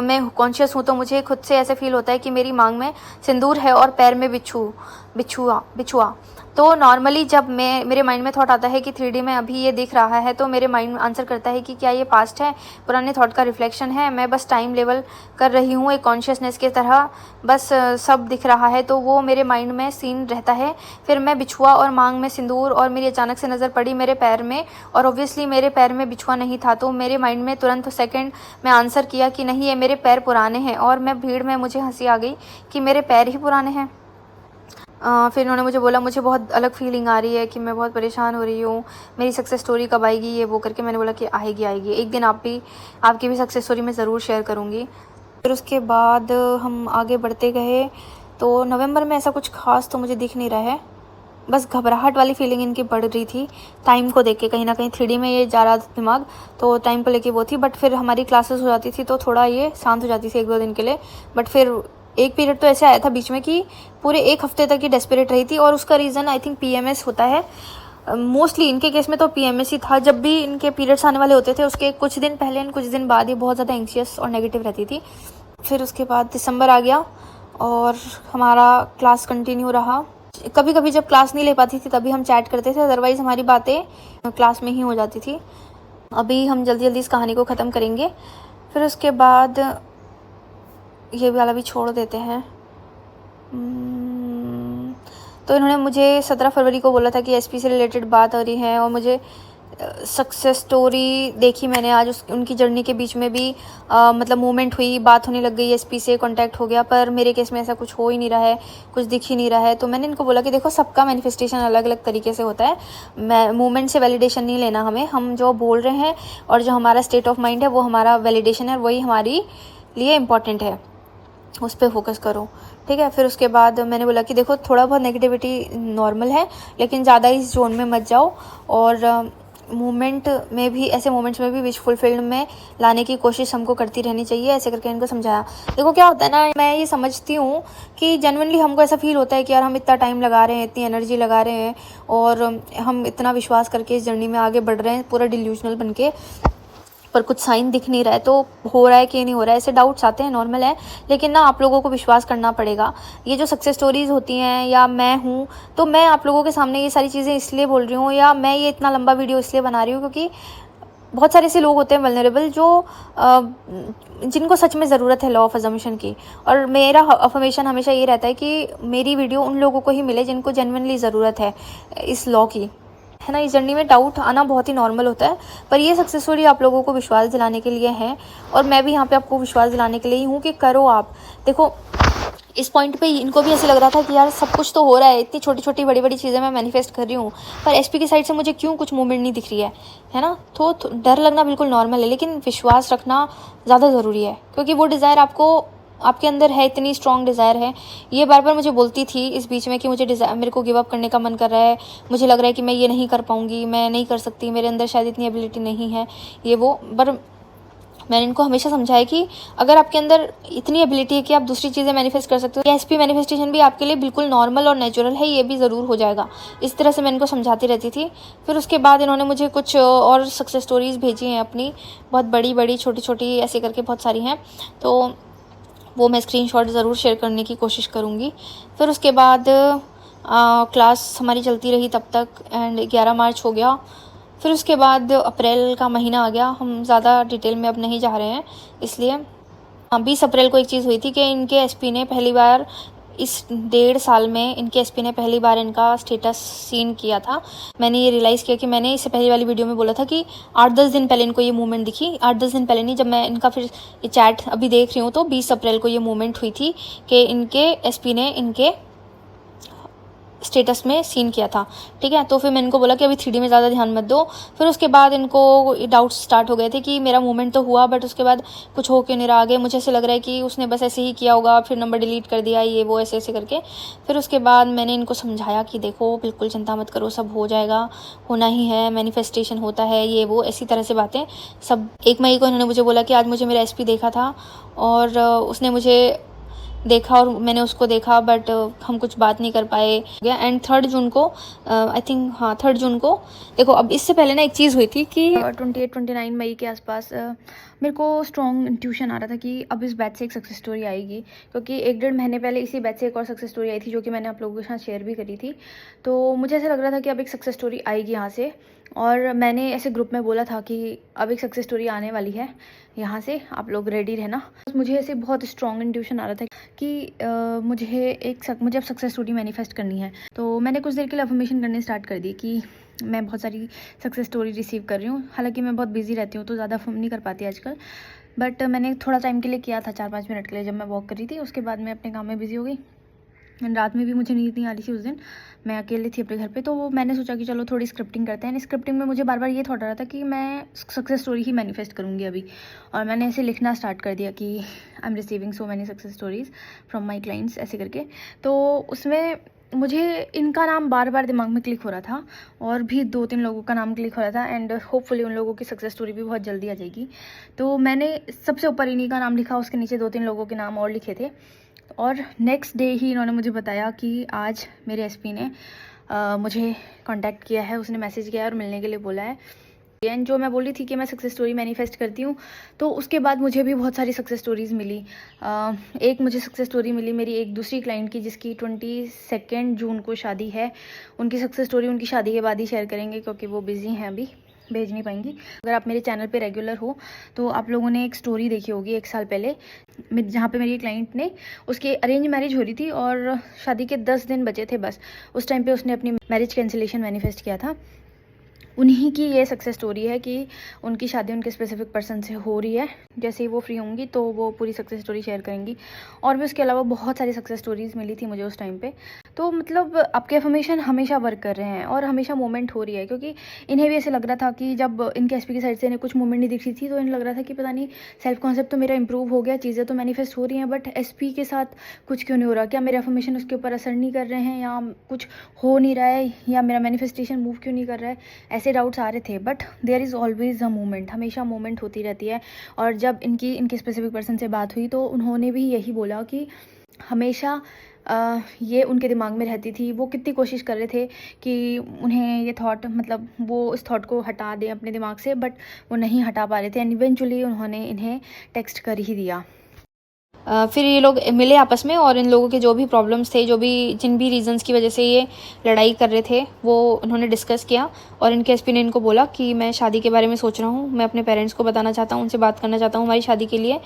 मैं कॉन्शियस हूँ तो मुझे खुद से ऐसे फील होता है कि मेरी मांग में सिंदूर है और पैर में बिछुआ। तो नॉर्मली जब मेरे माइंड में थॉट आता है कि 3D में अभी ये दिख रहा है, तो मेरे माइंड आंसर करता है कि क्या ये पास्ट है, पुराने थॉट का रिफ्लेक्शन है, मैं बस टाइम लेवल कर रही हूँ एक कॉन्शियसनेस की तरह, बस सब दिख रहा है। तो वो मेरे माइंड में सीन रहता है। फिर मैं बिछुआ और मांग में सिंदूर, और मेरी अचानक से नज़र पड़ी मेरे पैर में, और ऑब्वियसली मेरे पैर में बिछुआ नहीं था। तो मेरे माइंड में तुरंत सेकंड में आंसर किया कि नहीं, ये मेरे पैर पुराने हैं, और मैं भीड़ में मुझे हंसी आ गई कि मेरे पैर ही पुराने हैं। फिर उन्होंने मुझे बोला मुझे बहुत अलग फीलिंग आ रही है कि मैं बहुत परेशान हो रही हूँ, मेरी सक्सेस स्टोरी कब आएगी, ये वो करके। मैंने बोला कि आएगी एक दिन, आपकी भी सक्सेस स्टोरी मैं ज़रूर शेयर करूँगी। फिर उसके बाद हम आगे बढ़ते गए। तो नवंबर में ऐसा कुछ खास तो मुझे दिख नहीं रहा है, बस घबराहट वाली फीलिंग इनकी बढ़ रही थी टाइम को देख के। कहीं ना कहीं 3D में ये जा रहा था दिमाग, तो टाइम को लेके वो थी। बट फिर हमारी क्लासेस हो जाती थी तो थोड़ा ये शांत हो जाती थी 1-2 दिन के लिए। बट फिर एक पीरियड तो ऐसे आया था बीच में कि पूरे 1 हफ्ते तक ये डेस्परेट रही थी, और उसका रीज़न आई थिंक PMS होता है। मोस्टली इनके केस में तो PMS ही था। जब भी इनके पीरियड्स आने वाले होते थे उसके कुछ दिन पहले एंड कुछ दिन बाद ये बहुत ज़्यादा एंग्शियस और नेगेटिव रहती थी। फिर उसके बाद दिसंबर आ गया और हमारा क्लास कंटिन्यू रहा। कभी कभी जब क्लास नहीं ले पाती थी तभी हम चैट करते थे, अदरवाइज़ हमारी बातें क्लास में ही हो जाती थी। अभी हम जल्दी जल्दी इस कहानी को ख़त्म करेंगे। फिर उसके बाद ये वाला भी छोड़ देते हैं। तो इन्होंने मुझे 17 फरवरी को बोला था कि SP से रिलेटेड बात हो रही है, और मुझे सक्सेस स्टोरी देखी मैंने आज, उनकी जर्नी के बीच में भी मतलब मूवमेंट हुई, बात होने लग गई, SP से कांटेक्ट हो गया। पर मेरे केस में ऐसा कुछ हो ही नहीं रहा है, कुछ दिख ही नहीं रहा है। तो मैंने इनको बोला कि देखो सबका मैनिफेस्टेशन अलग अलग तरीके से होता है, मैं मूवमेंट से वैलिडेशन नहीं लेना हमें, हम जो बोल रहे हैं और जो हमारा स्टेट ऑफ माइंड है वो हमारा वैलिडेशन है, वही हमारी लिए इम्पॉर्टेंट है, उस पर फोकस करो, ठीक है। फिर उसके बाद मैंने बोला कि देखो थोड़ा बहुत नेगेटिविटी नॉर्मल है, लेकिन ज़्यादा इस जोन में मत जाओ, और मूवमेंट में भी, ऐसे मोमेंट्स में भी विश फुलफिल्ड में लाने की कोशिश हमको करती रहनी चाहिए। ऐसे करके इनको समझाया। देखो क्या होता है ना, मैं ये समझती हूँ कि जेन्युइनली हमको ऐसा फील होता है कि यार हम इतना टाइम लगा रहे हैं, इतनी एनर्जी लगा रहे हैं, और हम इतना विश्वास करके इस जर्नी में आगे बढ़ रहे हैं पूरा डिल्यूजनल बन के, पर कुछ साइन दिख नहीं रहा है। तो हो रहा है कि नहीं हो रहा है, ऐसे डाउट्स आते हैं, नॉर्मल है। लेकिन ना आप लोगों को विश्वास करना पड़ेगा। ये जो सक्सेस स्टोरीज़ होती हैं, या मैं हूँ, तो मैं आप लोगों के सामने ये सारी चीज़ें इसलिए बोल रही हूँ, या मैं ये इतना लंबा वीडियो इसलिए बना रही हूँ क्योंकि बहुत सारे ऐसे लोग होते हैं वल्नरेबल, जो जिनको सच में ज़रूरत है लॉ ऑफ अजम्पशन की। और मेरा अफर्मेशन हमेशा ये रहता है कि मेरी वीडियो उन लोगों को ही मिले जिनको जेन्युइनली ज़रूरत है इस लॉ की, है ना। इस जर्नी में डाउट आना बहुत ही नॉर्मल होता है, पर ये सक्सेस स्टोरी आप लोगों को विश्वास दिलाने के लिए है, और मैं भी यहाँ पे आपको विश्वास दिलाने के लिए ही हूँ कि करो आप। देखो इस पॉइंट पे इनको भी ऐसे लग रहा था कि यार सब कुछ तो हो रहा है, इतनी छोटी छोटी बड़ी बड़ी चीज़ें मैं मैनिफेस्ट कर रही हूँ, पर एसपी की साइड से मुझे क्यों कुछ मूवमेंट नहीं दिख रही है ना। तो डर लगना बिल्कुल नॉर्मल है, लेकिन विश्वास रखना ज़्यादा ज़रूरी है, क्योंकि वो डिज़ायर आपके अंदर है, इतनी स्ट्रॉन्ग डिज़ायर है। ये बार बार मुझे बोलती थी इस बीच में कि मेरे को गिव अप करने का मन कर रहा है, मुझे लग रहा है कि मैं ये नहीं कर पाऊँगी, मैं नहीं कर सकती, मेरे अंदर शायद इतनी एबिलिटी नहीं है, ये वो। पर मैंने इनको हमेशा समझाया कि अगर आपके अंदर इतनी एबिलिटी है कि आप दूसरी चीज़ें मैनिफेस्ट कर सकते हो, एसपी मैनिफेस्टेशन भी आपके लिए बिल्कुल नॉर्मल और नेचुरल है, ये भी ज़रूर हो जाएगा। इस तरह से मैं इनको समझाती रहती थी। फिर उसके बाद इन्होंने मुझे कुछ और सक्सेस स्टोरीज़ भेजी हैं अपनी, बहुत बड़ी बड़ी छोटी छोटी ऐसे करके बहुत सारी हैं, तो वो मैं स्क्रीनशॉट ज़रूर शेयर करने की कोशिश करूँगी। फिर उसके बाद क्लास हमारी चलती रही तब तक, एंड 11 मार्च हो गया। फिर उसके बाद अप्रैल का महीना आ गया। हम ज़्यादा डिटेल में अब नहीं जा रहे हैं, इसलिए 20 अप्रैल को एक चीज़ हुई थी कि इनके एसपी ने पहली बार इस 1.5 साल में इनके एसपी ने पहली बार इनका स्टेटस सीन किया था। मैंने ये रियलाइज़ किया कि मैंने इससे पहली वाली वीडियो में बोला था कि 8-10 दिन पहले इनको ये मूवमेंट दिखी। 8-10 दिन पहले नहीं, जब मैं इनका फिर ये चैट अभी देख रही हूँ तो 20 अप्रैल को ये मूवमेंट हुई थी कि इनके एसपी ने इनके स्टेटस में सीन किया था। ठीक है, तो फिर मैंने इनको बोला कि अभी 3D में ज़्यादा ध्यान मत दो। फिर उसके बाद इनको डाउट्स स्टार्ट हो गए थे कि मेरा मूवमेंट तो हुआ, बट उसके बाद कुछ हो क्यों नहीं रहा आगे। मुझे ऐसे लग रहा है कि उसने बस ऐसे ही किया होगा, फिर नंबर डिलीट कर दिया, ये वो ऐसे ऐसे करके। फिर उसके बाद मैंने इनको समझाया कि देखो बिल्कुल चिंता मत करो, सब हो जाएगा, होना ही है, मैनिफेस्टेशन होता है, ये वो ऐसी तरह से बातें सब। 1 मई को इन्होंने मुझे बोला कि आज मुझे मेरा एसपी देखा था और उसने मुझे देखा और मैंने उसको देखा, बट हम कुछ बात नहीं कर पाए। एंड 3 जून को आई थिंक, हाँ 3 जून को, देखो अब इससे पहले ना एक चीज़ हुई थी कि 28-29 मई के आसपास मेरे को स्ट्रॉन्ग इंट्यूशन आ रहा था कि अब इस बैच से एक सक्सेस स्टोरी आएगी, क्योंकि 1-1.5 महीने पहले इसी बैच से एक और सक्सेस स्टोरी आई थी, जो कि मैंने आप लोगों के साथ शेयर भी करी थी। तो मुझे ऐसा लग रहा था कि अब एक सक्सेस स्टोरी आएगी यहाँ से, और मैंने ऐसे ग्रुप में बोला था कि अब एक सक्सेस स्टोरी आने वाली है यहाँ से, आप लोग रेडी रहना। मुझे ऐसे बहुत स्ट्रॉन्ग इंट्यूशन आ रहा था कि मुझे अब सक्सेस स्टोरी मैनिफेस्ट करनी है। तो मैंने कुछ देर के लिए अफर्मेशन करने स्टार्ट कर दी कि मैं बहुत सारी सक्सेस स्टोरी रिसीव कर रही हूँ। हालांकि मैं बहुत बिजी रहती हूँ तो ज़्यादा अफर्म नहीं कर पाती आजकल, बट मैंने थोड़ा टाइम के लिए किया था, 4-5 मिनट के लिए, जब मैं वॉक कर रही थी। उसके बाद मैं अपने काम में बिजी हो गई। रात में भी मुझे नींद नहीं आ रही थी उस दिन, मैं अकेले थी अपने घर पे। तो मैंने सोचा कि चलो थोड़ी स्क्रिप्टिंग करते हैं। स्क्रिप्टिंग में मुझे बार बार ये थॉट आ रहा था कि मैं सक्सेस स्टोरी ही मैनिफेस्ट करूँगी अभी, और मैंने ऐसे लिखना स्टार्ट कर दिया कि I am receiving so many success stories from my clients, ऐसे करके। तो उसमें मुझे इनका नाम बार बार दिमाग में क्लिक हो रहा था, और भी 2-3 लोगों का नाम क्लिक हो रहा था, एंड होपफुली उन लोगों की सक्सेस स्टोरी भी बहुत जल्दी आ जाएगी। तो मैंने सबसे ऊपर इन्हीं का नाम लिखा, उसके नीचे 2-3 लोगों के नाम और लिखे थे। और नेक्स्ट डे ही इन्होंने मुझे बताया कि आज मेरे एसपी ने मुझे कांटेक्ट किया है, उसने मैसेज किया है और मिलने के लिए बोला है। एंड जो मैं बोल रही थी कि मैं सक्सेस स्टोरी मैनिफेस्ट करती हूँ, तो उसके बाद मुझे भी बहुत सारी सक्सेस स्टोरीज़ मिली। एक मुझे सक्सेस स्टोरी मिली मेरी एक दूसरी क्लाइंट की, जिसकी 22 जून को शादी है। उनकी सक्सेस स्टोरी उनकी शादी के बाद ही शेयर करेंगे, क्योंकि वो बिज़ी हैं, अभी भेज नहीं पाएंगी। अगर आप मेरे चैनल पे रेगुलर हो तो आप लोगों ने एक स्टोरी देखी होगी 1 साल पहले, जहाँ पे मेरी क्लाइंट ने, उसकी अरेंज मैरिज हो रही थी और शादी के 10 दिन बचे थे बस। उस टाइम पे उसने अपनी मैरिज कैंसिलेशन मैनिफेस्ट किया था। उन्हीं की ये सक्सेस स्टोरी है कि उनकी शादी उनके स्पेसिफिक पर्सन से हो रही है। जैसे ही वो फ्री होंगी तो वो पूरी सक्सेस स्टोरी शेयर करेंगी। और भी उसके अलावा बहुत सारी सक्सेस स्टोरीज़ मिली थी मुझे उस टाइम पे। तो मतलब आपके अफर्मेशन हमेशा वर्क कर रहे हैं और हमेशा मूवमेंट हो रही है, क्योंकि इन्हें भी ऐसे लग रहा था कि जब इनके एसपी की साइड से इन्हें कुछ मूवमेंट नहीं दिख रही थी, तो इन्हें लग रहा था कि पता नहीं सेल्फ कॉन्सेप्ट तो मेरा इंप्रूव हो गया, चीज़ें तो मैनिफेस्ट हो रही हैं, बट एसपी के साथ कुछ क्यों नहीं हो रहा। क्या मेरे अफर्मेशन उसके ऊपर असर नहीं कर रहे हैं, या कुछ हो नहीं रहा है, या मेरा मैनिफेस्टेशन मूव क्यों नहीं कर रहा है। ऐसे डाउट्स आ रहे थे, but there is always a movement, हमेशा मूवमेंट होती रहती है। और जब इनके स्पेसिफिक पर्सन से बात हुई तो उन्होंने भी यही बोला कि हमेशा ये उनके दिमाग में रहती थी। वो कितनी कोशिश कर रहे थे कि उन्हें ये थॉट, मतलब वो इस थॉट को हटा दें अपने दिमाग से, बट वो नहीं हटा पा रहे थे। एंड इवेंचुअली उन्होंने इन्हें टेक्स्ट कर ही दिया। फिर ये लोग मिले आपस में, और इन लोगों के जो भी प्रॉब्लम्स थे, जिन भी रीजंस की वजह से ये लड़ाई कर रहे थे, वो उन्होंने डिस्कस किया। और इनके एसपी ने इनको बोला कि मैं शादी के बारे में सोच रहा हूँ, मैं अपने पेरेंट्स को बताना चाहता हूँ, उनसे बात करना चाहता हूँ हमारी शादी के लिए।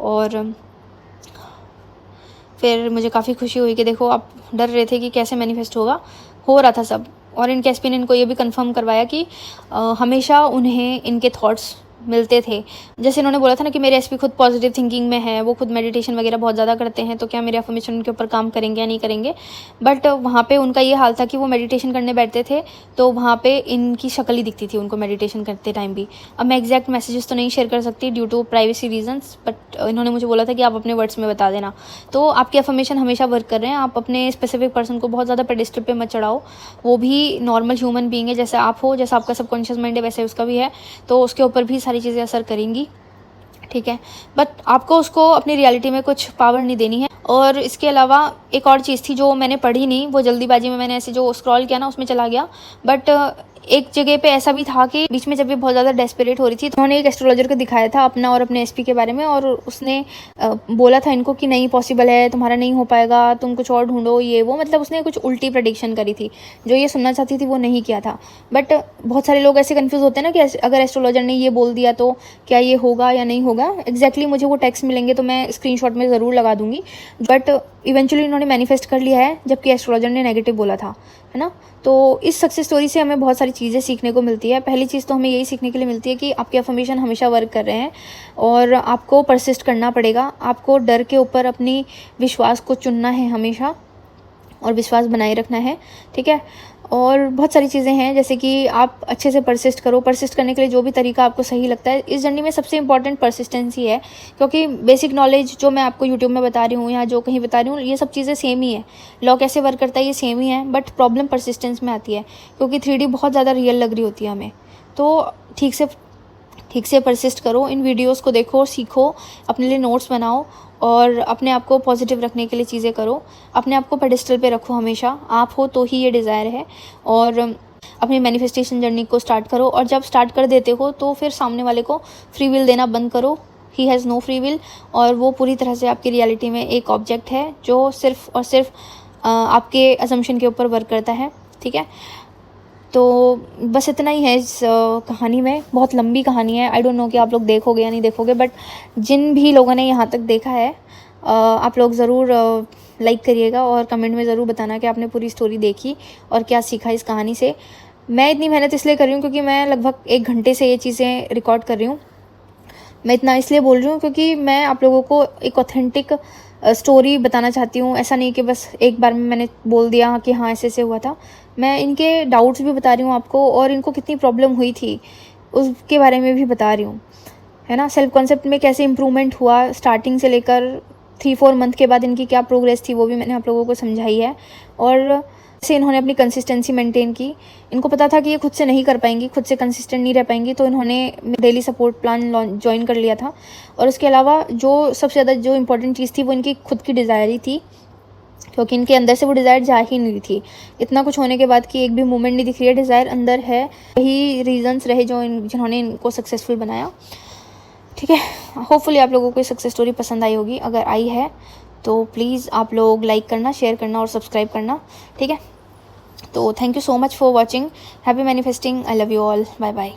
और फिर मुझे काफ़ी खुशी हुई कि देखो, आप डर रहे थे कि कैसे मैनिफेस्ट होगा, हो रहा था सब। और इनके एसपी ने इनको ये भी कंफर्म करवाया कि हमेशा उन्हें इनके थॉट्स मिलते थे। जैसे इन्होंने बोला था ना कि मेरे एसपी खुद पॉजिटिव थिंकिंग में है, वो खुद मेडिटेशन वगैरह बहुत ज़्यादा करते हैं, तो क्या मेरे अफर्मेशन उनके ऊपर काम करेंगे या नहीं करेंगे। बट वहाँ पे उनका ये हाल था कि वो मेडिटेशन करने बैठते थे तो वहाँ पे इनकी शक्ल ही दिखती थी उनको मेडिटेशन करते टाइम भी। अब मैं एग्जैक्ट मैसेजेस तो नहीं शेयर कर सकती due to privacy reasons, but इन्होंने मुझे बोला था कि आप अपने वर्ड्स में बता देना। तो आपके अफर्मेशन हमेशा वर्क कर रहे हैं। आप अपने स्पेसिफिक पर्सन को बहुत ज़्यादा पेडिस्टल पे मत चढ़ाओ। वो भी नॉर्मल ह्यूमन बीइंग है, जैसे आप हो, जैसा आपका सबकॉन्शियस माइंड है वैसे उसका भी है, तो उसके ऊपर भी सारी चीज़ें असर करेंगी, ठीक है। बट आपको उसको अपनी रियलिटी में कुछ पावर नहीं देनी है। और इसके अलावा एक और चीज़ थी जो मैंने पढ़ी नहीं, वो जल्दीबाजी में मैंने ऐसे जो स्क्रॉल किया ना उसमें चला गया। बट एक जगह पे ऐसा भी था कि बीच में जब ये बहुत ज़्यादा डेस्परेट हो रही थी तो उन्होंने एक एस्ट्रोलॉजर को दिखाया था अपना और अपने एसपी के बारे में, और उसने बोला था इनको कि नहीं पॉसिबल है, तुम्हारा नहीं हो पाएगा, तुम कुछ और ढूंढो, ये वो, मतलब उसने कुछ उल्टी प्रेडिक्शन करी थी। जो ये सुनना चाहती थी वो नहीं किया था। बट बहुत सारे लोग ऐसे कन्फ्यूज़ होते हैं ना कि अगर एस्ट्रोलॉजर ने ये बोल दिया तो क्या ये होगा या नहीं होगा। एग्जैक्टली मुझे वो टेक्स्ट मिलेंगे तो मैं स्क्रीनशॉट में ज़रूर लगा दूंगी। बट इवेंचुअली उन्होंने मैनिफेस्ट कर लिया है, जबकि एस्ट्रोलॉजर ने नेगेटिव बोला था, है ना। तो इस सक्सेस स्टोरी से हमें बहुत सारी चीज़ें सीखने को मिलती है। पहली चीज़ तो हमें यही सीखने के लिए मिलती है कि आपके अफर्मेशन हमेशा वर्क कर रहे हैं और आपको परसिस्ट करना पड़ेगा। आपको डर के ऊपर अपनी विश्वास को चुनना है हमेशा और विश्वास बनाए रखना है, ठीक है। और बहुत सारी चीज़ें हैं, जैसे कि आप अच्छे से परसिस्ट करो। परसिस्ट करने के लिए जो भी तरीका आपको सही लगता है। इस जर्नी में सबसे इंपॉर्टेंट परसिस्टेंसी है, क्योंकि बेसिक नॉलेज जो मैं आपको यूट्यूब में बता रही हूँ या जो कहीं बता रही हूँ, ये सब चीज़ें सेम ही है। लॉ कैसे वर्क करता है ये सेम ही है, बट प्रॉब्लम परसिस्टेंस में आती है, क्योंकि 3D बहुत ज़्यादा रियल लग रही होती है हमें। तो ठीक से परसिस्ट करो, इन वीडियोस को देखो, सीखो, अपने लिए नोट्स बनाओ और अपने आप को पॉजिटिव रखने के लिए चीज़ें करो। अपने आप को पेडिस्टल पे रखो हमेशा, आप हो तो ही ये डिज़ायर है। और अपनी मैनिफेस्टेशन जर्नी को स्टार्ट करो, और जब स्टार्ट कर देते हो तो फिर सामने वाले को फ्री विल देना बंद करो। He has no free will, और वो पूरी तरह से आपकी रियलिटी में एक ऑब्जेक्ट है जो सिर्फ और सिर्फ आपके असम्पशन के ऊपर वर्क करता है, ठीक है। तो बस इतना ही है इस कहानी में। बहुत लंबी कहानी है, आई डोंट नो कि आप लोग देखोगे या नहीं देखोगे, बट जिन भी लोगों ने यहाँ तक देखा है आप लोग ज़रूर लाइक करिएगा और कमेंट में ज़रूर बताना कि आपने पूरी स्टोरी देखी और क्या सीखा इस कहानी से। मैं इतनी मेहनत इसलिए कर रही हूँ क्योंकि मैं लगभग 1 घंटे से ये चीज़ें रिकॉर्ड कर रही हूँ। मैं इतना इसलिए बोल रही हूँ क्योंकि मैं आप लोगों को एक ऑथेंटिक स्टोरी बताना चाहती हूँ। ऐसा नहीं कि बस एक बार में मैंने बोल दिया कि हाँ ऐसे ऐसे हुआ था। मैं इनके डाउट्स भी बता रही हूँ आपको, और इनको कितनी प्रॉब्लम हुई थी उसके बारे में भी बता रही हूँ, है ना। सेल्फ कॉन्सेप्ट में कैसे इम्प्रूवमेंट हुआ स्टार्टिंग से लेकर 3-4 मंथ के बाद इनकी क्या प्रोग्रेस थी वो भी मैंने आप लोगों को समझाई है। और से इन्होंने अपनी कंसिस्टेंसी मेंटेन की। इनको पता था कि ये खुद से नहीं कर पाएंगी, खुद से कंसिस्टेंट नहीं रह पाएंगी, तो इन्होंने डेली सपोर्ट प्लान ज्वाइन कर लिया था। और उसके अलावा जो सबसे ज़्यादा जो इम्पोर्टेंट चीज़ थी वो इनकी खुद की डिज़ायर ही थी, क्योंकि इनके अंदर से वो डिज़ायर जा ही नहीं थी। इतना कुछ होने के बाद कि एक भी मूवमेंट नहीं दिख रही है, डिज़ायर अंदर है। यही रीजंस रहे जिन्होंने इनको सक्सेसफुल बनाया, ठीक है। होपफुली आप लोगों को ये सक्सेस स्टोरी पसंद आई होगी। अगर आई है तो प्लीज़ आप लोग लाइक करना, शेयर करना और सब्सक्राइब करना, ठीक है। तो thank you so much for watching. Happy manifesting. I love you all. Bye bye.